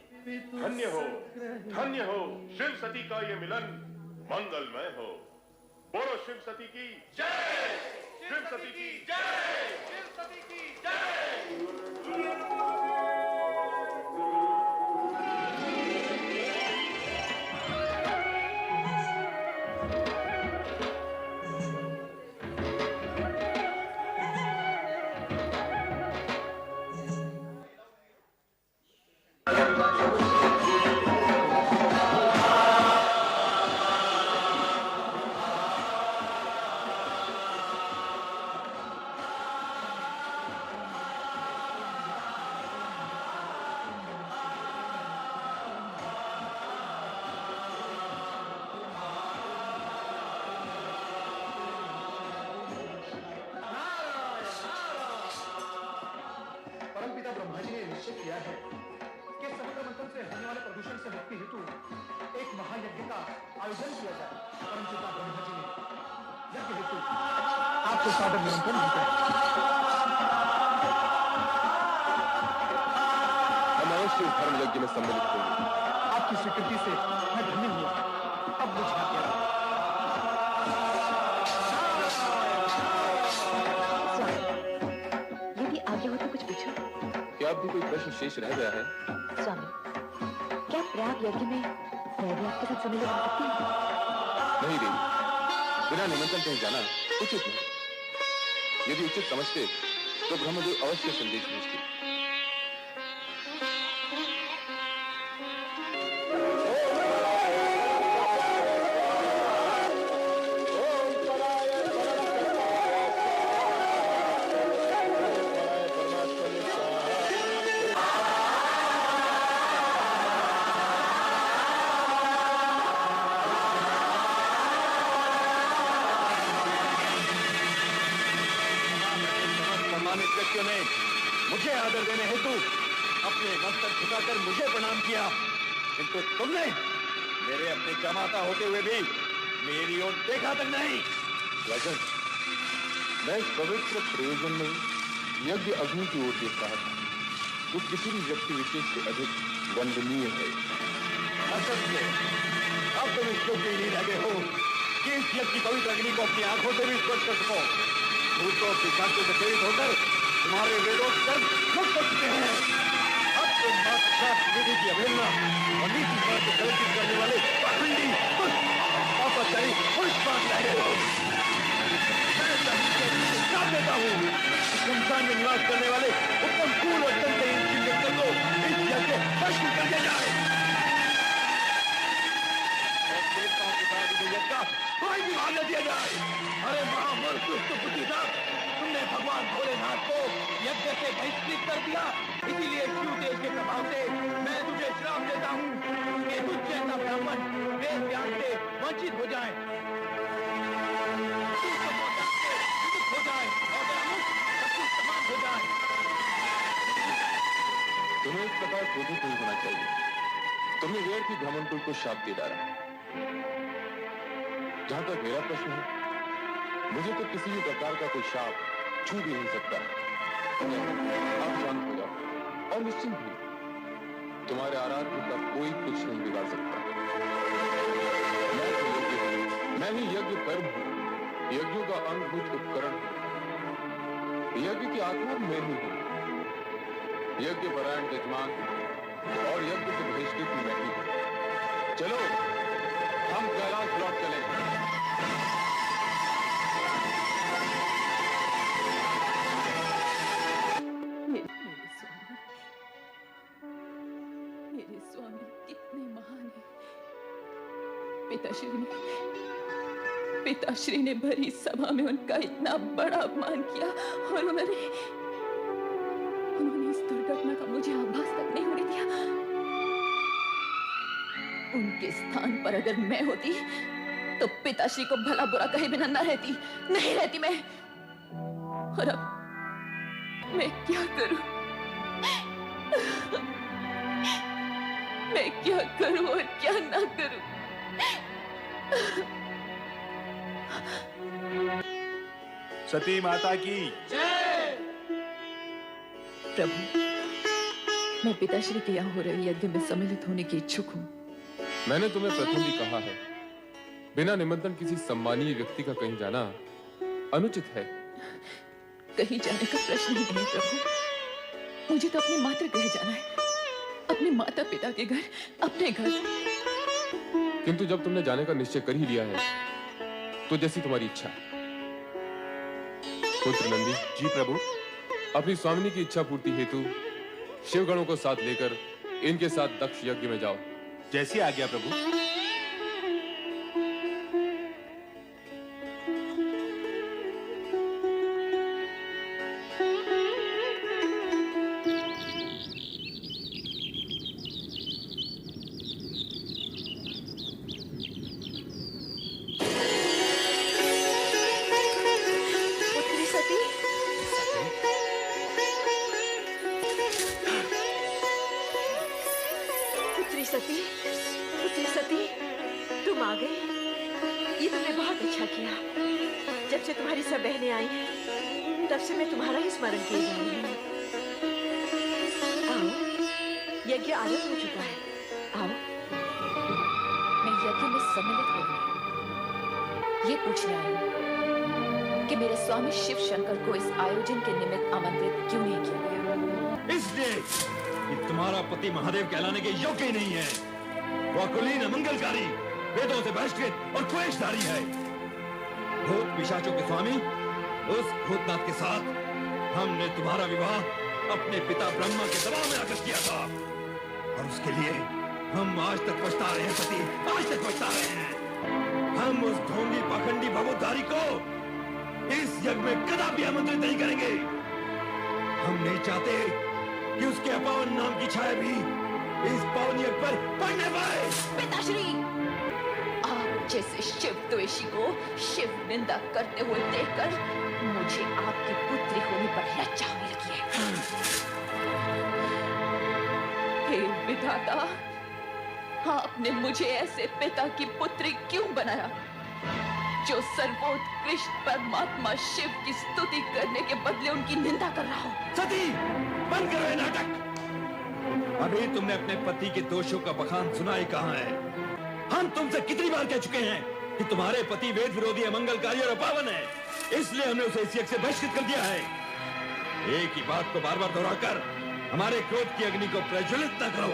धन्य हो शिव सती का ये मिलन मंगलमय हो। बोलो शिव सती की जय, शिव सती की जय, शिव सती की जय। दिया है कि समुद्र मंथन से होने वाले प्रदूषण से मुक्ति हेतु एक महायज्ञ का आयोजन किया जाए। परम पिता ब्रह्मा जी ने यज्ञ हेतु आपको सादर निमंत्रण देते हैं। हम अवश्य इस धर्म यज्ञ में सम्मिलित होंगे। आपकी स्वीकृति से मैं धन्य हुआ। अब मुझे आज्ञा दो। यदि आज्ञा हो तो कुछ पूछो। क्या अब भी कोई प्रश्न शेष रह गया है? स्वामी, क्या प्रयाग यज्ञ में मैं भी आपके साथ सम्मिलित हो सकती हूँ? नहीं देवी, बिना निमंत्रण कहीं जाना उचित नहीं। यदि उचित समझते तो ब्रह्मदेव अवश्य संदेश भेजते। मुझे आदर देने हेतु अपने मस्तक झुकाकर मुझे प्रणाम किया, किंतु तुमने मेरे अपने जमाता होते हुए भी मेरी ओर देखा तक नहीं। राजन, मैं इस पवित्र प्रयोजन में यज्ञ अग्नि की ओर देख रहा था, जो किसी भी व्यक्ति विशेष से अधिक वंदनीय है। असत्य, अब तुम इस योग्य नहीं रह गए हो कि इस यज्ञ की पवित्र अग्नि को अपनी आंखों से भी स्पर्श कर सको। भूतों पिशाचों से प्रेरित होकर तुम्हारे वेदोत्कर्म मुक्त हो चुके हैं। अब तुम शास्त्र विधि की अवहेलना और नीति मार्ग को कलंकित करने वाले पाखंडी पापाचारी पुरुष बात रह गए हो। मैं साथ देता हूँ, शमशान में निवास करने वाले उत्तम कुल और चंद्रहीन चिंतन को इस यज्ञ भस्म कर दिया जाए। देवताओं के साथ यज्ञ का कोई भी भाग न दिया जाए। अरे महामूर्ख दुष्ट बुद्धि साहब, तुमने भगवान भोलेनाथ को यज्ञ से बहिष्कृत कर दिया। इसीलिए शिव देव के प्रभाव से मैं तुझे श्राप देता हूँ कि तुझ जैसा ब्राह्मण वेद ज्ञान से वंचित हो जाए, हो जाए और समान हो जाए। तुम्हें इस प्रकार क्रोधित नहीं होना चाहिए। तुमने वेद की ब्राह्मणकुल को शाप दे डाला। जहां तक मेरा प्रश्न है, मुझे तो किसी भी प्रकार का कोई शाप छू भी नहीं सकता। आप शांत हो जाओ और निश्चिंत भी, तुम्हारे आराध्य का कोई कुछ नहीं बिगाड़ सकता। मैं ही यज्ञ कर्म हूं, यज्ञों का अंगभूत उपकरण हूं। यज्ञ की आत्मा मैं ही हूं, यज्ञ परायण यजमान और यज्ञ से बहिष्कृत मैं ही हूं। चलो हम कैलाश लौट चले। मेरे स्वामी कितने महान हैं। पिताश्री ने भरी सभा में उनका इतना बड़ा अपमान किया और उन्होंने इस दुर्घटना का मुझे आभास तक नहीं होने दिया। उनके स्थान पर अगर मैं होती तो पिताश्री को भला बुरा कहे बिना नहीं रहती मैं। और अब मैं क्या करूं? मैं क्या करूं और क्या ना करूं? सती माता की जय। प्रभु, मैं पिताश्री के यहाँ हो रही यज्ञ में सम्मिलित होने की इच्छुक हूँ। मैंने तुम्हें प्रथम भी कहा है, बिना निमंत्रण किसी सम्मानीय व्यक्ति का कहीं जाना अनुचित है। कहीं जाने का प्रश्न ही नहीं प्रभु। मुझे तो अपने मातृगृह जाना है, अपने माता पिता के घर, अपने घर। किंतु जब तुमने जाने का निश्चय कर ही लिया है, तो जैसी तुम्हारी इच्छा। पुत्र नंदी। जी प्रभु। अपनी स्वामिनी की इच्छा पूर्ति हेतु शिवगणों को साथ लेकर इनके साथ दक्ष यज्ञ में जाओ। जैसी आज्ञा प्रभु। सती, पुत्री सती, तुम आ गई। ये तुमने बहुत अच्छा किया। जब से तुम्हारी सब बहनें आई हैं, तब से मैं तुम्हारा ही स्मरण किए जा रही हूँ। आओ, यज्ञ आरंभ हो चुका है। आओ। मैं यज्ञ में सम्मिलित हो गई। ये पूछने आई हूँ कि मेरे स्वामी शिव शंकर को इस आयोजन के निमित्त आमंत्रित क्यों नहीं किया गया? इसलिए कि तुम्हारा पति महादेव कहलाने के योग्य ही नहीं है। वह कुलीन अमंगलकारी, वेदों से बहिष्कृत और क्लेशधारी है। भूत पिशाचों के स्वामी उस भूतनाथ के साथ हमने तुम्हारा विवाह अपने पिता ब्रह्मा के दबाव में आकर किया था, और उसके लिए हम आज तक पछता रहे हैं सती, आज तक पछता रहे हैं। हम उस ढोंगी पाखंडी भवोद्धारी को इस यज्ञ में कदापि आमंत्रित नहीं करेंगे। हम नहीं चाहते कि उसके अपावन नाम की छाया भी इस पावन यज्ञ पर पड़ने पाए। पिताश्री, आप जैसे शिव द्वेषी को शिव निंदा करते हुए देखकर मुझे आपकी पुत्री होने पर लज्जा होने लगी है। हे विधाता, आपने मुझे ऐसे पिता की पुत्री क्यों बनाया जो सर्वोत्कृष्ट परमात्मा शिव की स्तुति करने के बदले उनकी निंदा कर रहा हो? सती, बंद करो ये नाटक। अभी तुमने अपने पति के दोषों का बखान सुना ही कहां है? हम तुमसे कितनी बार कह चुके हैं कि तुम्हारे पति वेद विरोधी, अमंगलकारी और अपावन है, इसलिए हमने उसे इस यज्ञ से बहिष्कृत कर दिया है। एक ही बात को बार बार दोहराकर हमारे क्रोध की अग्नि को प्रज्वलित न करो।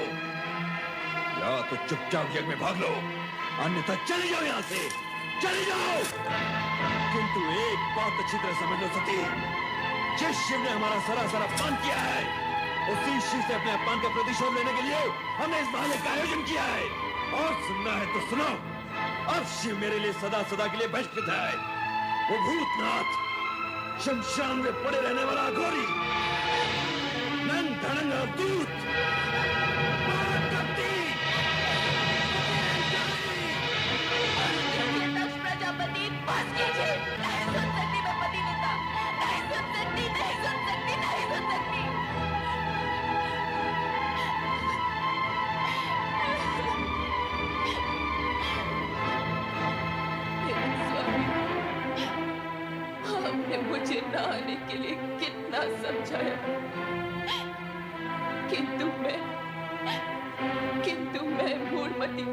या तो चुपचाप यज्ञ में भाग लो, अन्यथा चले जाओ यहाँ से, चले जाओ। किंतु एक बात अच्छी तरह समझ लो सती, जिस शिव ने हमारा सरासर अपमान किया है, उसी शिव से अपने अपमान का प्रतिशोध लेने के लिए हमने इस महायज्ञ का आयोजन किया है। और सुनना है तो सुनो, अब शिव मेरे लिए सदा सदा के लिए बहिष्कृत है। वो भूतनाथ, शमशान में पड़े रहने वाला अघोरी, नंद धड़ंग अवधूत, प्रजापति, बस कीजिए। नहीं सुन सकती मैं पति निंदा, नहीं सुन सकती, नहीं सुन सकती, नहीं सुन सकती। आपने मुझे नहाने के लिए कितना समझाया, किंतु मैं मूढ़मती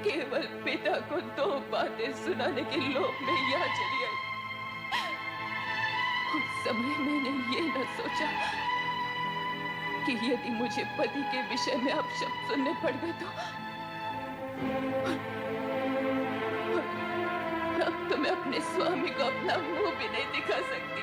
केवल पिता को दो बातें सुनाने के लोभ में यहाँ चली आई। उस समय मैंने ये न सोचा कि यदि मुझे पति के विषय में आप शब्द सुनने पड़ गए तो अब तो मैं अपने स्वामी को अपना मुंह भी नहीं दिखा सकती।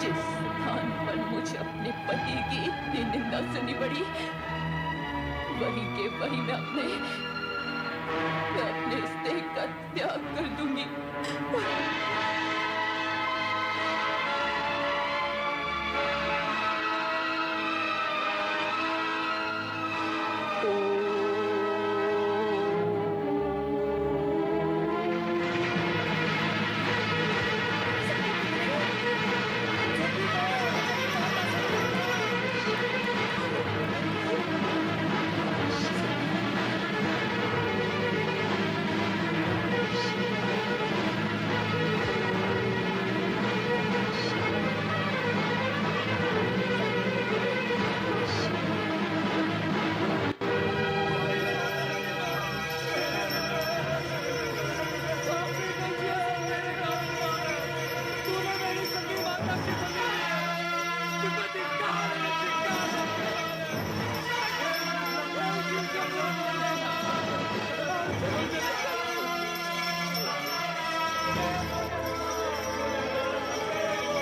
जिस स्थान पर मुझे अपने पति की इतनी निंदा सुननी पड़ी, वहीं के वहीं मैं अपने स्नेह का त्याग कर दूंगी।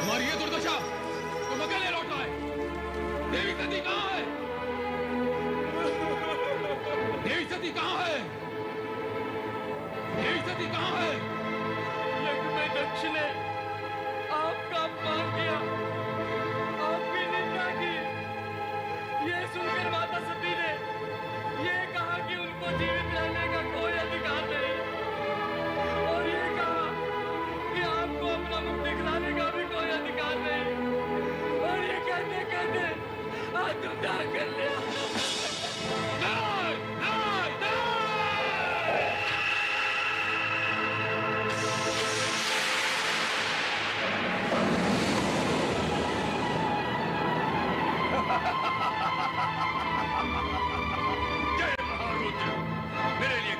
तुम्हारी ये दुर्दशा तुम अकेले लौट आए। देवी सती कहाँ है? देवी सती कहाँ है? देवी सती कहाँ है? यज्ञ में दक्ष ने आपका अपमान किया, आपकी निंदा की। ये सुनकर माता सती ने ये कहा कि उनको जीवित रहने का कोई अधिकार नहीं, और ये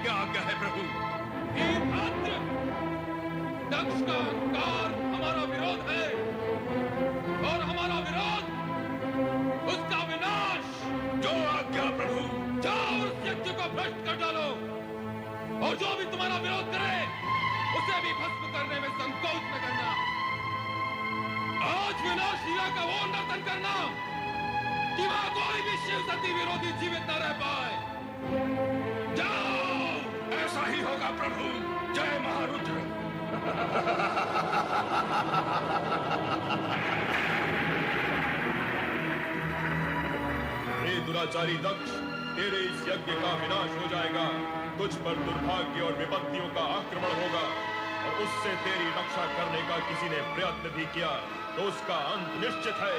क्या आज्ञा है प्रभु? वीरभद्र, दक्ष का अहंकार हमारा विरोध है और हमारा विरोध उसका विनाश। जो आज्ञा प्रभु। जाओ उस यज्ञ को भ्रष्ट कर डालो और जो भी तुम्हारा विरोध करे उसे भी भस्म करने में संकोच न करना। आज विनाश लीला का वो नर्तन करना कि वहां कोई भी शिव सती विरोधी जीवित न रह पाए। जाओ। ऐसा ही होगा प्रभु। जय महारुद्र। हे दुराचारी दक्ष, तेरे इस यज्ञ का विनाश हो जाएगा। तुझ पर दुर्भाग्य और विपत्तियों का आक्रमण होगा और उससे तेरी रक्षा करने का किसी ने प्रयत्न भी किया तो उसका अंत निश्चित है।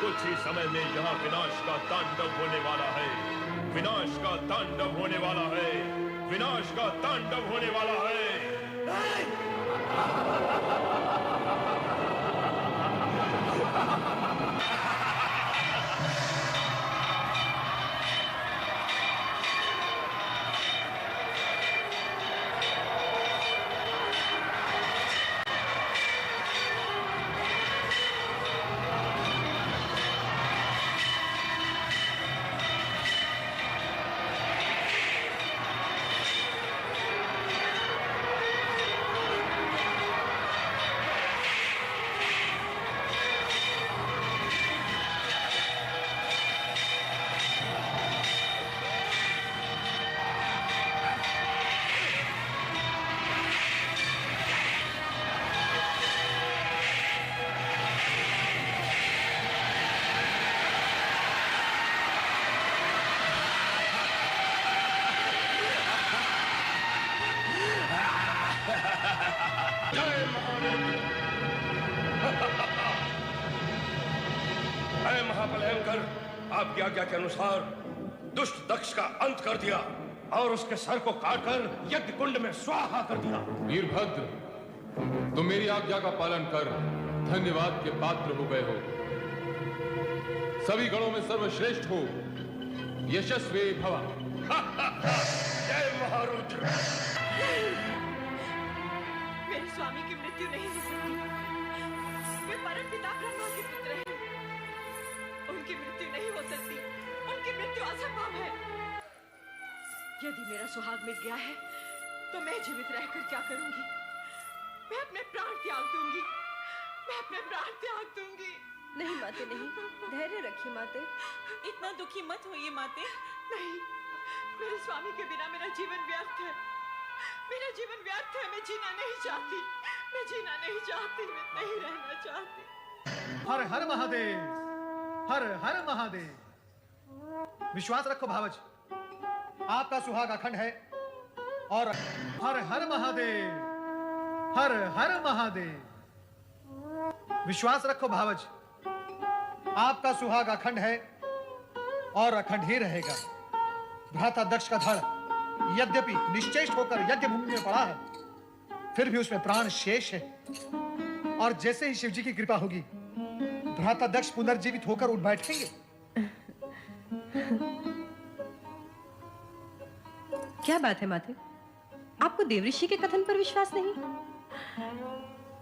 कुछ ही समय में यहाँ विनाश का तांडव होने वाला है। विनाश का तांडव होने वाला है। विनाश का तांडव होने वाला है। महाभयंकर, आपकी आज्ञा के अनुसार दुष्ट दक्ष का अंत कर दिया और उसके सर को काटकर यज्ञ कुंड में स्वाहा कर दिया। वीरभद्र, तुम मेरी आज्ञा का पालन कर धन्यवाद के पात्र हो गए हो। सभी गणों में सर्वश्रेष्ठ हो। यशस्वी भवा। जय महारुद्र। मेरे स्वामी की मृत्यु नहीं हो सकती। वे परम पिता ब्रह्मा के पुत्र हैं। उनकी मृत्यु नहीं हो सकती। उनकी मृत्यु असंभव है। यदि मेरा सुहाग मिट गया है तो मैं जीवित रहकर क्या करूंगी? मैं अपने प्राण त्याग दूंगी। मैं अपने प्राण त्याग दूंगी। नहीं माते, नहीं, धैर्य रखिए माते। इतना दुखी मत होइए माते। नहीं, मेरे स्वामी के बिना मेरा जीवन व्यर्थ है। मेरा जीवन व्यर्थ है। मैं जीना नहीं चाहती। मैं जीना नहीं चाहती। मैं नहीं रहना चाहती। हर हर महादेव, हर हर महादेव। विश्वास रखो भावज, आपका सुहाग अखंड है। और हर हर महादेव, हर हर महादेव। विश्वास रखो भावज, आपका सुहाग अखंड है और अखंड ही रहेगा। भ्राता दक्ष का धड़ यद्यपि निश्चेष्ट होकर यज्ञ भूमि में पड़ा है, फिर भी उसमें प्राण शेष है। और जैसे ही शिव जी की कृपा होगी, भ्राता दक्ष पुनर्जीवित होकर उठ बैठेंगे। क्या बात है माते? आपको देवऋषि के कथन पर विश्वास नहीं?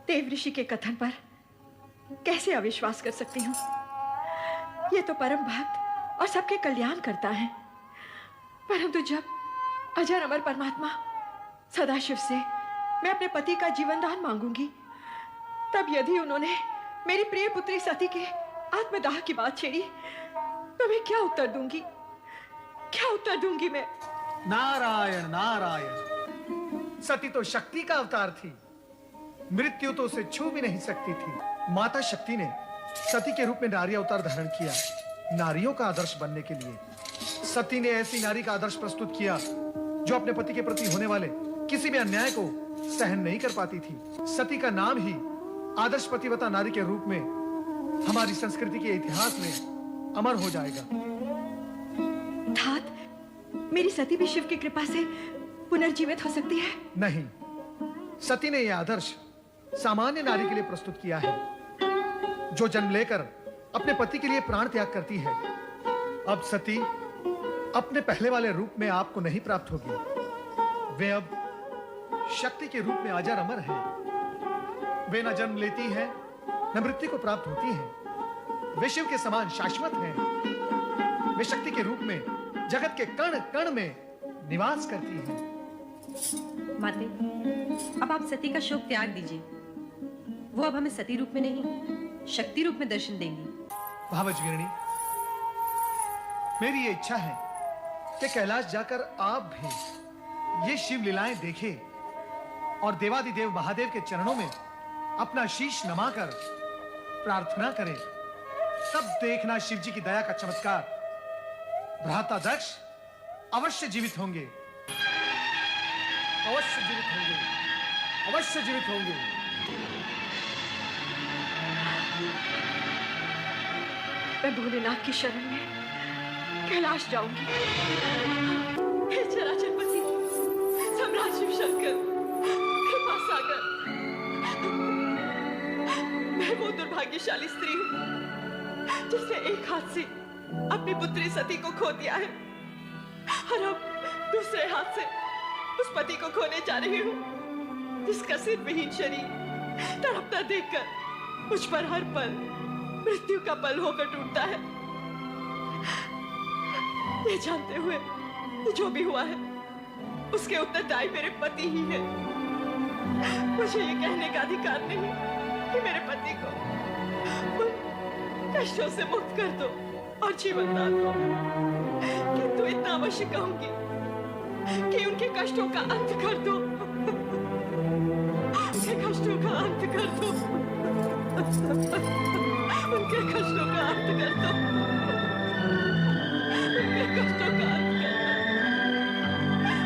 देवऋषि के कथन पर कैसे अविश्वास कर सकती हूँ? ये तो परम भक्त और सबके कल्याण करता है। परंतु जब अजर अमर परमात्मा सदाशिव से मैं अपने पति का जीवन दान मांगूंगी, तब यदि उन्होंने मेरी प्रिय पुत्री सती के आत्मदाह की बात छेड़ी, तो मैं क्या उत्तर दूंगी? क्या उत्तर दूंगी मैं? नारायण नारायण। सती तो शक्ति का अवतार थी। मृत्यु तो उसे छू भी नहीं सकती थी। माता शक्ति ने सती के रूप में नारी अवतार धारण किया, नारियों का आदर्श बनने के लिए। सती ने ऐसी नारी का आदर्श प्रस्तुत किया जो अपने पति के प्रति होने वाले किसी भी अन्याय को सहन नहीं कर पाती थी। सती का नाम ही आदर्श पतिव्रता नारी के रूप में हमारी संस्कृति के इतिहास में अमर हो जाएगा। तात, मेरी सती भी शिव की कृपा से पुनर्जीवित हो सकती है? नहीं, सती ने यह आदर्श सामान्य नारी के लिए प्रस्तुत किया है, जो जन्म लेकर अपने पति के लिए प्राण त्याग करती है। अब सती अपने पहले वाले रूप में आपको नहीं प्राप्त होगी। वे अब शक्ति के रूप में अजर अमर हैं। वे न जन्म लेती हैं न मृत्यु को प्राप्त होती हैं। वे शिव के समान शाश्वत हैं। वे शक्ति के रूप में जगत के कण कण में निवास करती हैं। माते, अब आप सती का शोक त्याग दीजिए। वो अब हमें सती रूप में नहीं, शक्ति रूप में दर्शन देंगी। भावज वीरणी, मेरी ये इच्छा है कि कैलाश जाकर आप भी ये शिव लीलाएं देखें और देवादिदेव महादेव के चरणों में अपना शीश नमाकर प्रार्थना करें। तब देखना शिव जी की दया का चमत्कार। भ्राता दक्ष अवश्य जीवित होंगे, अवश्य जीवित होंगे, अवश्य जीवित होंगे। मैं भोलेनाथ की शरण में कैलाश जाऊंगी। हे चराचरपति, सम्राट शिव शंकर, कृपा सागर, मैं वो दुर्भाग्यशाली स्त्री हूँ जिसने एक हाथ से अपनी पुत्री सती को खो दिया है और अब दूसरे हाथ से उस पति को खोने जा रही हूँ जिसका सिर विहीन शरीर तड़पता देखकर मुझ पर हर पल मृत्यु का पल होकर टूटता है। ये जानते हुए कि जो भी हुआ है उसके उत्तरदायी मेरे पति ही है। मुझे ये कहने का अधिकार नहीं कि मेरे पति को उन कष्टों से मुक्त कर दो और जीवन दान दो, किंतु इतना अवश्य कहूंगी कि उनके कष्टों का अंत कर दो, उनके कष्टों का अंत कर दो, उनके कष्टों का अंत कर दो, उनके कष्टों का अंत कर दो,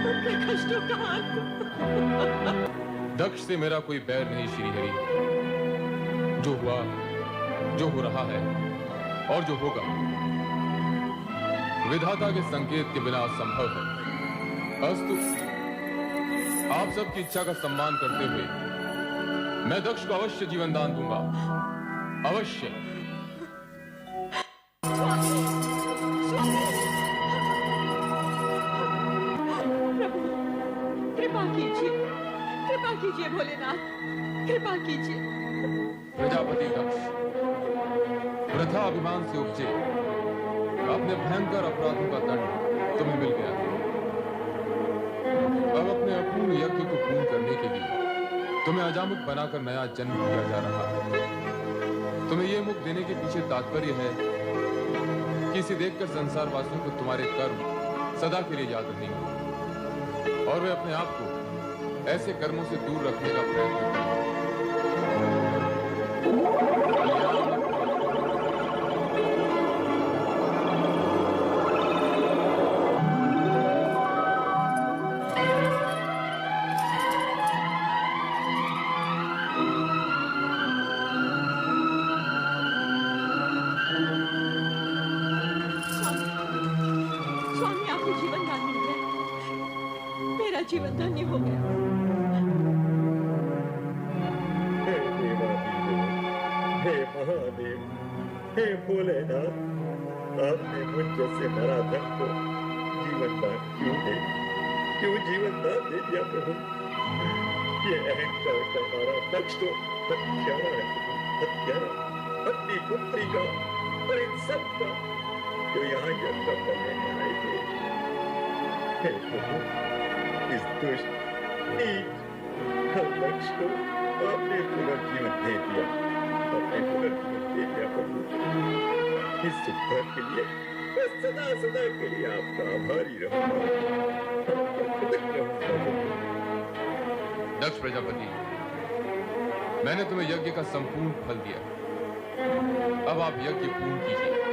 उनके कष्टों का अंत। दक्ष से मेरा कोई बैर नहीं श्री हरि। जो हुआ, जो हो रहा है और जो होगा विधाता के संकेत के बिना असंभव है। अस्तु, आप सबकी इच्छा का सम्मान करते हुए मैं दक्ष को अवश्य जीवन दान दूंगा, अवश्य। प्रभु, कृपा कीजिए, कृपा कीजिए भोलेनाथ, कृपा कीजिए। प्रजापति दक्ष वृथा अभिमान से उपजे अपने भयंकर अपराधों का दंड तुम्हें मिल गया है। अब अपने अपूर्ण यज्ञ को पूर्ण करने के लिए तुम्हें अजामुख बनाकर नया जन्म दिया जा रहा है। तुम्हें यह मुख देने के पीछे तात्पर्य है कि इसे देखकर संसार वासियों को तुम्हारे कर्म सदा के लिए याद रहेंगे और वे अपने आप को ऐसे कर्मों से दूर रखने का प्रयत्न करेंगे। स्वामी, आपको जीवन दान मिल गया, मेरा जीवन धन्य हो गया। हे देवादिदेव, हे महादेव, हे भोलेनाथ, आपने मुझ जैसे नराधम को जीवन दान क्यों जीवन दान दे दिया प्रभु? ये अहंकार का मारा दक्ष तो हत्यारा है, हत्यारा, अपनी पुत्री का और इन सब का जो यहाँ यज्ञ करने आए थे। हे प्रभु, इस दुष्ट नीच दक्ष को आपने पुनर्जीवन दे दिया, आपने पुनर्जीवन दे दिया प्रभु। इस सुधार के लिए मैं सदा सदा के लिए आपका आभारी रहूंगा, कृतज्ञ रहूंगा। दक्ष प्रजापति, मैंने तुम्हें यज्ञ का संपूर्ण फल दिया। अब आप यज्ञ पूर्ण कीजिए।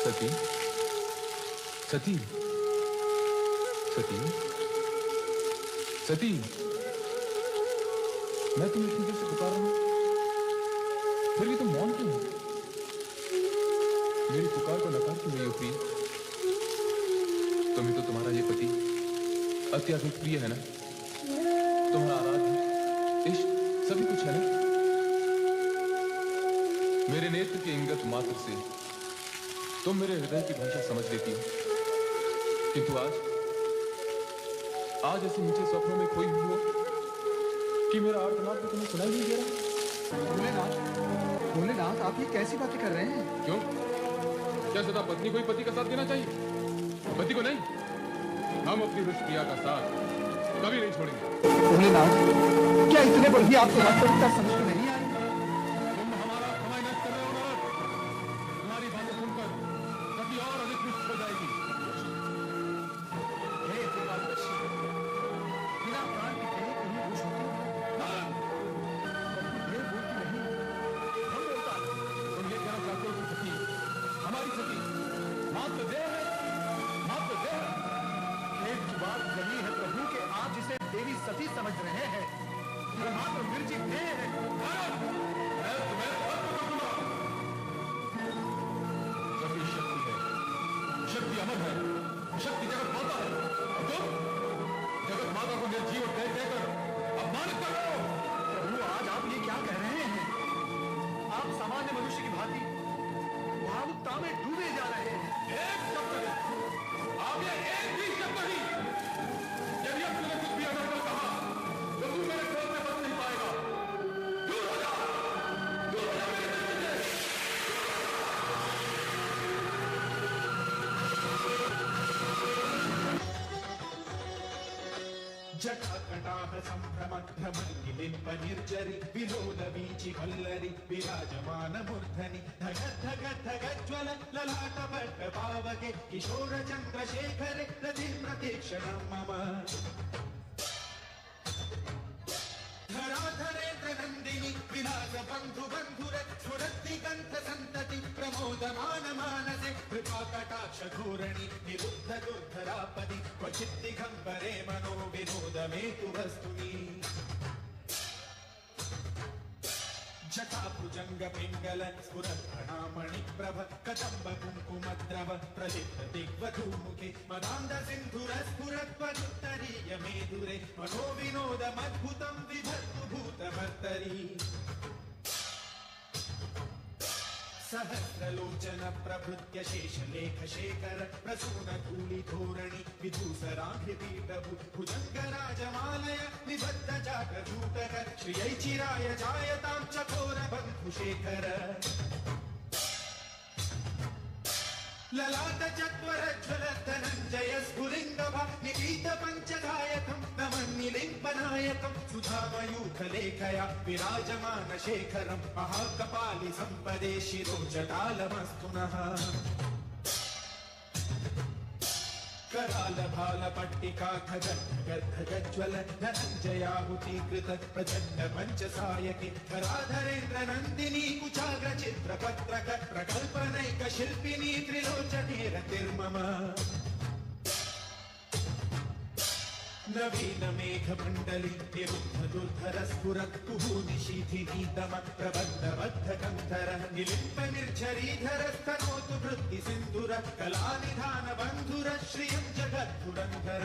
सती, सती, सती, सती, सती, मैं तुम्हें इतनी देर से पुकार रहा हूं, फिर भी तुम मौन क्यों हो? मेरी पुकार को नकार क्यों रही हो प्रिय? तुम्हें तो तुम्हारा ये पति अत्यधिक प्रिय है ना? तुम्हारा आराध्य इश्क सभी कुछ है ना? मेरे नेत्र के इंगत मात्र से तुम मेरे हृदय की भाषा समझ लेती हो, किंतु आज ऐसे नीचे स्वप्नों में खोई हुई हो कि मेरा आर्तनाद तो तुम्हें सुनाई नहीं दे रहा। भोलेनाथ, आप ये कैसी बातें कर रहे हैं? क्यों? क्या सदा पत्नी को ही पति का साथ देना चाहिए, पति को नहीं? हम अपनी रुष्ट प्रिया का साथ कभी नहीं छोड़ेंगे। भोलेनाथ, क्या इतने पर भी आपको वास्तविकता समझ में नहीं आई? तुम हमारा समय नष्ट कर रहे हो नारद। तुम्हारी बातें सुनकर कभी और अधिक रुष्ट हो जाएगी। हे देवादर्शी, बिना प्राण के कहीं कहीं रुष्ट होते हो। नारद, देव बोलती नहीं, हम बोलता है। तुम ये कहना चाहते हो कि सती, हमारी सती मात्र देह है, मात्र देह है। एक की बात यही है प्रभु कि आप जिसे देवी सती समझ रहे हैं, वो मात्र निर्जीव देह है। सती शक्ति है, शक्ति अमर है, शक्ति जगत माता है। और तुम जगत माता को निर्जीव और देह कहकर अपमानित कर रहे हो। प्रभु, आज आप ये क्या कह रहे हैं? आप सामान्य मनुष्य की भांति भावुकता में डूबे जा रहे हैं। एक शब्द नहीं, आप ये एक भी शब्द नहीं। यदि अब तुमने कुछ भी अगर कर कहा तो तू मेरे क्रोध में बच नहीं पाएगा। दूर हो जा, दूर हो जा मेरे से। जटाकटाह संभ्रमध्रमन्निलिम्ब निर्जरि विलोल वीचि वल्लरि विराजमान मूर्धनि धग धग धगज्वल ललाट पट्ट पावके किशोर चन्द्रशेखरे रति प्रतीक्षणं मम धराधरेन्द्र नन्दिनि विलास बन्धु बन्धुर स्फुरद्दिगन्ध सन्तति प्रमोदमान मानसे कृपा कटाक्ष धोरणि निरुद्ध दुर्धरापदि क्वचित् दिगम्बरे मनो विनोद मे तु वस्तुनि जटाभुजंग पिंगल स्फुरद्धणामणि प्रभ कदम्ब कुङ्कुमद्रव प्रलिप्त दिग्वधूमुखे मदान्ध सिन्धुर स्फुरद्वदुत्तरीय मेधुरे मनो विनोदमद्भुतं विभर्तु भूतभर्तरि सहस्रलोचन प्रभृत्य शेषलेख शेखर प्रसून धूलि धोरणि विधूसराभिधि प्रभु भुजंग राजमालय निबद्ध जाटजूटक श्रियै चिराय जायतां चकोर बन्धु शेखर ललाट चत्वरज्वल धनञ्जय स्फुलिङ्गभ निपीत पञ्चगायकं नमन्निलिम्बनायकं सुधामयूखलेखया विराजमान शेखरं महाकपालि सम्पदे शिरोजटालमस्तु नः कराल भाल पट्टिका खगज्वल धनञ्जयाहुतीकृत प्रचण्ड पञ्चसायके धराधरेन्द्र नन्दिनी कुचाग्र चित्रपत्रक प्रकल्पनैक शिल्पिनी त्रिलोचने रतिर्मम नवीन मेघ मंडली निरुद्ध दुर्धर स्फुरत् कुहूनि शीथिनी दम प्रबद्ध बद्ध कंधर निलिम्ब निर्झरीधर स्तनोतु वृत्ति सिंधुर कलानिधान बंधुर श्रियं जगद्धुरंधर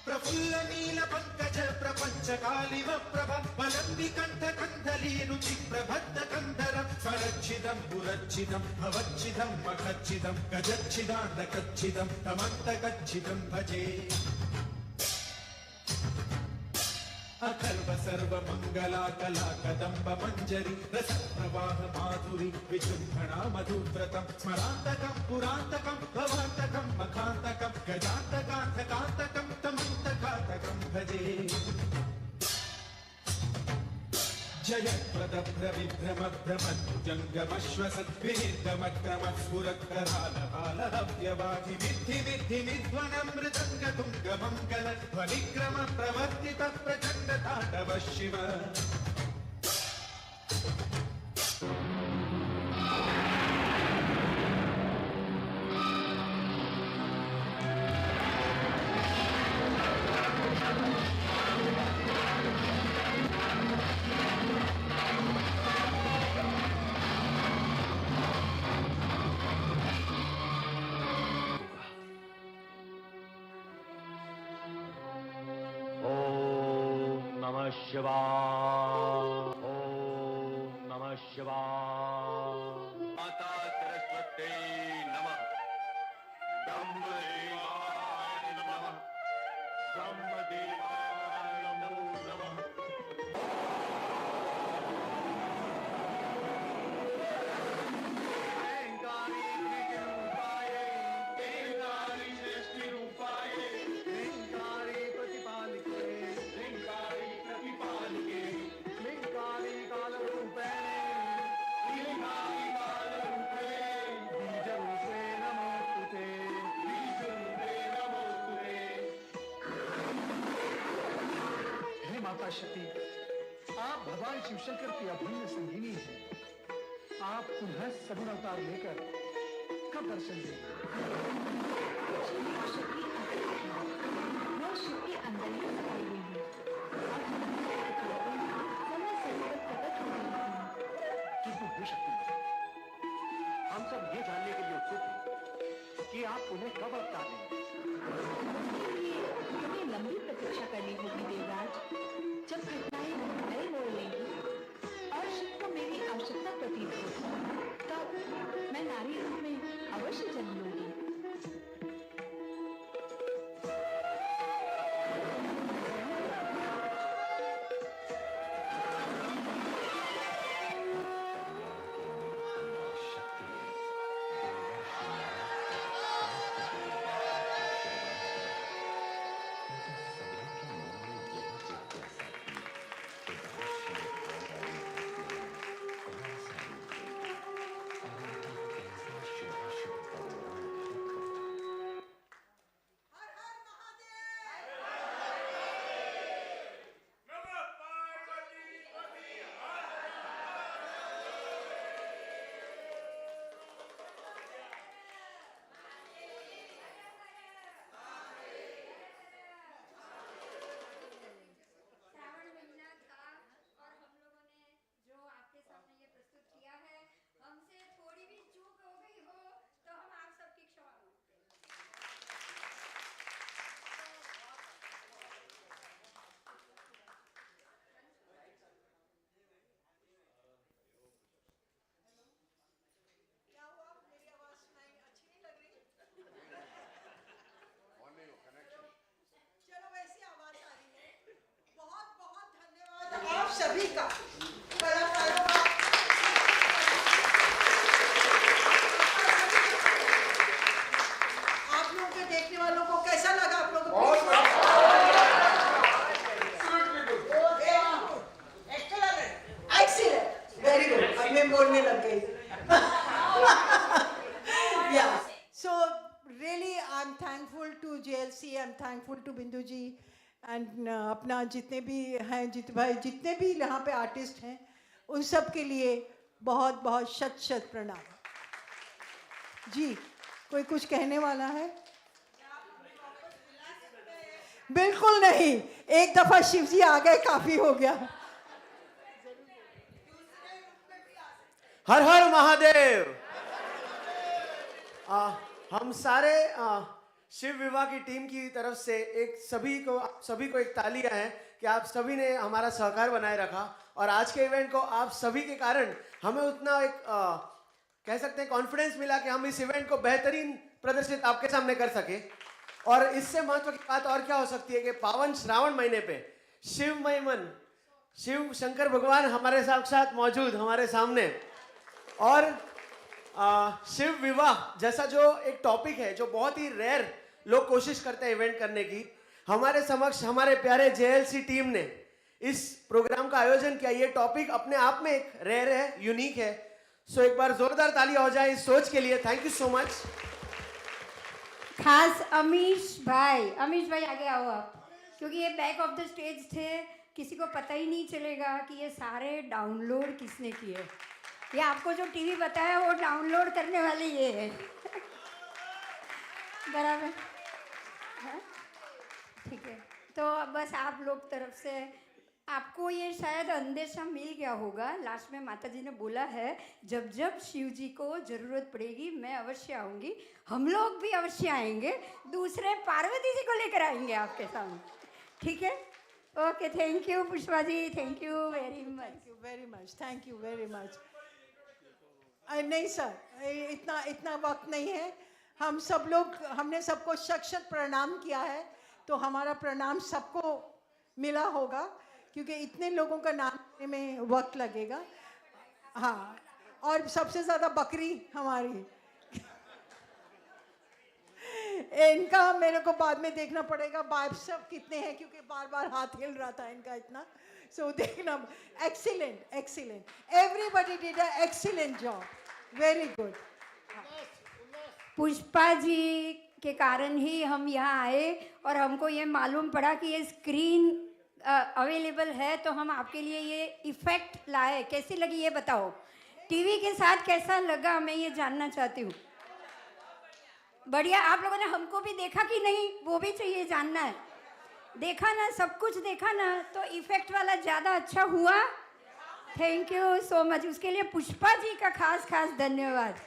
प्रफुल्ल नील पंकज प्रपंच कालिम प्रभ वलंबि कंठ कंधली रुचि प्रबद्ध कंधर स्वरच्छिदं पुरच्छिदं भवच्छिदं मखच्छिदं गजच्छिदान्दकच्छिदं तमन्तकच्छिदं भजे अकल्प सर्व मंगला कला कदम्ब मंजरी रस प्रवाह माधुरी विजृंभणा मधुव्रतम स्मरांतकं पुरांतकं भवांतकं मखांतकं गजांतकांतकांतकं तमंतकांतकं भजे जयप्रद प्रविभ्रम भ्रमद्भुजङ्गमश्वसत् विनिर्गमक्रमस्फुरत्करालहालहव्यवाधि विद्धि विद्धि निध्वनं मृदङ्गतुङ्गमङ्गल ध्वनिक्रम प्रवर्तित प्रचण्ड ताण्डव शिव शिवाय। ओम नमः शिवाय। माता सरस्वती नमः। ब्रह्मदेवाय नमः। ब्रह्मदेवाय नमो नमः। माता शक्ति, आप भगवान शिवशंकर की अभिन्न संगिनी हैं। आप पुनः सगुण अवतार लेकर कब दर्शन देंगे? मैं शिव के अंदर ही समाई हुई हूँ और समय समय पर प्रकट हो रही हूँ। किंतु हे शक्ति, हम सब ये जानने के लिए उत्सुक हैं कि आप पुनः कब अवतार लेंगे। इसके लिए हमें लंबी प्रतीक्षा करनी होगी देवराज। जब घटनाएं नए मोड़ लेंगी और शिव को मेरी आवश्यकता प्रतीत होगी, तब मैं नारी रूप में अवश्य जन्म लूंगी। आप सभी का कलाकारों का आप लोगों के देखने वालों को कैसा लगा? आप लोगों को एक्सीलेंट, वेरी गुड। अब मैं बोलने लग गई। Yeah, so really I'm thankful to JLC, I'm thankful to बिंदु जी एंड अपना जितने भी हैं जितने भी यहाँ पे आर्टिस्ट हैं उन सब के लिए बहुत बहुत शत शत प्रणाम। जी कोई कुछ कहने वाला है? बिल्कुल नहीं, एक दफा शिव जी आ गए काफी हो गया। हर हर महादेव। हम सारे शिव विवाह की टीम की तरफ से सभी को एक तालियां हैं कि आप सभी ने हमारा सहकार बनाए रखा और आज के इवेंट को आप सभी के कारण हमें उतना एक कह सकते हैं कॉन्फिडेंस मिला कि हम इस इवेंट को बेहतरीन प्रदर्शित आपके सामने कर सके। और इससे महत्व की बात और क्या हो सकती है कि पावन श्रावण महीने पे शिवमय मन शिव शंकर भगवान हमारे साथ मौजूद हमारे सामने और शिव विवाह जैसा जो एक टॉपिक है जो बहुत ही रेयर लोग कोशिश करते हैं इवेंट करने की, हमारे समक्ष हमारे प्यारे जेएलसी टीम ने इस प्रोग्राम का आयोजन किया। ये टॉपिक अपने आप में एक रेयर है, यूनिक है। सो एक बार जोरदार तालियां हो जाए इस सोच के लिए। Thank you so much. खास अमीश भाई आगे आओ आप, क्योंकि ये बैक ऑफ द स्टेज थे, किसी को पता ही नहीं चलेगा कि ये सारे डाउनलोड किसने किए। ये आपको जो टीवी बताया वो डाउनलोड करने वाले ये है। बराबर है? ठीक है, तो बस आप लोग तरफ से आपको ये शायद अंदेशा मिल गया होगा। लास्ट में माता जी ने बोला है जब जब शिव जी को ज़रूरत पड़ेगी मैं अवश्य आऊँगी, हम लोग भी अवश्य आएंगे, दूसरे पार्वती जी को लेकर आएंगे आपके सामने। ठीक है, okay, thank you Pushpa ji, thank you very much. Thank you very much. नहीं सर, इतना वक्त नहीं है। हम सब लोग, हमने सबको शत प्रणाम किया है, तो हमारा प्रणाम सबको मिला होगा, क्योंकि इतने लोगों का नाम लेने में वक्त लगेगा। हाँ, और सबसे ज़्यादा बकरी हमारी इनका मेरे को बाद में देखना पड़ेगा बाइसेप्स कितने हैं, क्योंकि बार बार हाथ हिल रहा था इनका इतना। सो देखना। Excellent, excellent, everybody did a excellent job, very good. Pushpa ji के कारण ही हम यहाँ आए और हमको ये मालूम पड़ा कि ये स्क्रीन अवेलेबल है, तो हम आपके लिए ये इफ़ेक्ट लाए। कैसी लगी ये बताओ, टीवी के साथ कैसा लगा, मैं ये जानना चाहती हूँ। बढ़िया। आप लोगों ने हमको भी देखा कि नहीं, वो भी चाहिए जानना है। देखा ना, सब कुछ देखा ना, तो इफ़ेक्ट वाला ज़्यादा अच्छा हुआ। थैंक यू सो मच, उसके लिए पुष्पा जी का खास धन्यवाद।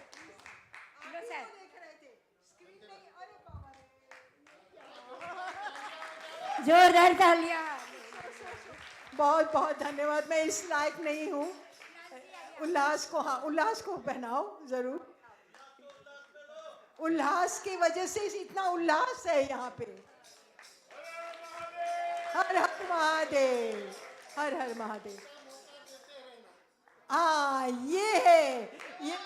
जोरदार तालियां। बहुत बहुत धन्यवाद। मैं इस लायक नहीं हूँ। उल्लास को, हाँ, उल्लास को पहनाओ जरूर। उल्लास की वजह से इतना उल्लास है यहाँ पे। हर हर महादेव, हर हर महादेव। हाँ, ये है ये।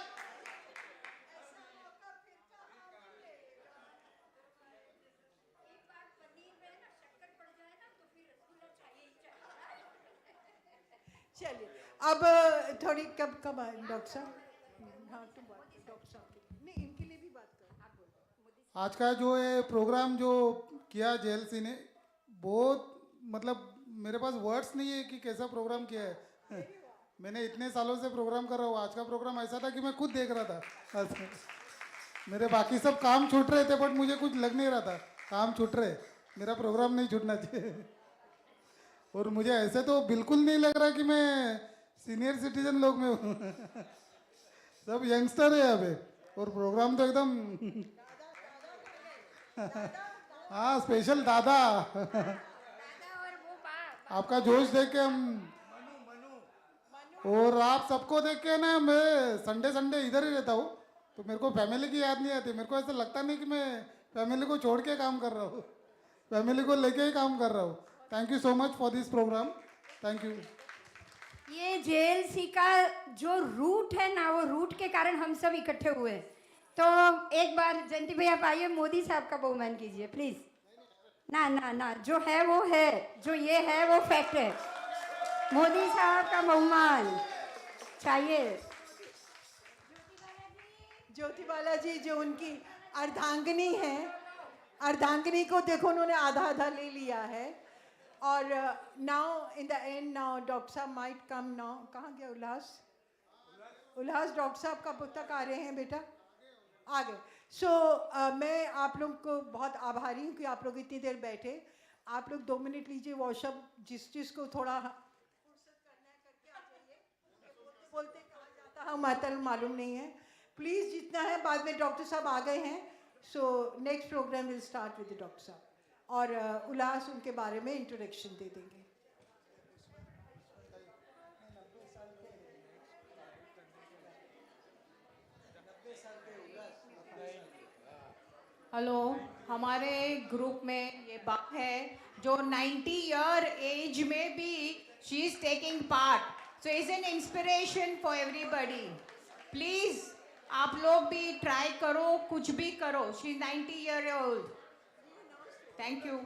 चलिए, अब थोड़ी कब आए डॉक्टर साहब? हाँ, तुम बात डॉक्टर साहब। नहीं, इनके लिए भी बात करो। आज का जो ये प्रोग्राम जो किया जेएलसी ने, बहुत मतलब मेरे पास वर्ड्स नहीं है कि कैसा प्रोग्राम किया है। मैंने इतने सालों से प्रोग्राम कर रहा हूँ, आज का प्रोग्राम ऐसा था कि मैं खुद देख रहा था। मेरे बाकी सब काम छूट रहे थे, बट मुझे कुछ लग नहीं रहा था काम छूट रहे, मेरा प्रोग्राम नहीं छूटना चाहिए। और मुझे ऐसे तो बिल्कुल नहीं लग रहा कि मैं सीनियर सिटीजन लोग में हूँ। सब यंगस्टर है अभी, और प्रोग्राम तो एकदम हाँ, स्पेशल दादा। आपका जोश देख के हम, और आप सबको देख के ना, मैं संडे इधर ही रहता हूँ, तो मेरे को फैमिली की याद नहीं आती। मेरे को ऐसा लगता नहीं कि मैं फैमिली को छोड़ के काम कर रहा हूँ, फैमिली को लेके ही काम कर रहा हूँ। Thank you so much for this program, thank you. ये जेएलसी का जो रूट है ना, वो रूट के कारण हम सब इकट्ठे हुए। तो एक बार जयंती भैया आप आइए, मोदी साहब का बहुमान कीजिए प्लीज। ना ना ना, जो है वो है, जो ये है वो फैक्ट है। मोदी साहब का बहुमान चाहिए। ज्योति बाला जी जो उनकी अर्धांगिनी है, अर्धांगिनी को देखो उन्होंने आधा आधा ले लिया है। और now in the end, now doctor साहब माइट कम नाउ। कहाँ गया उल्लास? उल्लास डॉक्टर साहब का पुस्तक आ रहे हैं बेटा, आ गए। सो मैं आप लोग को बहुत आभारी हूँ कि आप लोग इतनी देर बैठे। आप लोग 2 मिनट लीजिए, वॉशअप जिस को थोड़ा फुर्सत करना है करके आ जाइए। बोलते कहाँ जाता है मातल मालूम नहीं है। प्लीज़ जितना है, बाद में डॉक्टर साहब आ गए हैं। So next program will start with the doctor साहब, और उल्लास उनके बारे में इंट्रोडक्शन दे देंगे। हेलो, हमारे ग्रुप में ये बात है जो 90 ईयर एज में भी she is taking part, so is an inspiration for everybody. Please आप लोग भी ट्राई करो, कुछ भी करो। She is 90 year old. Thank you.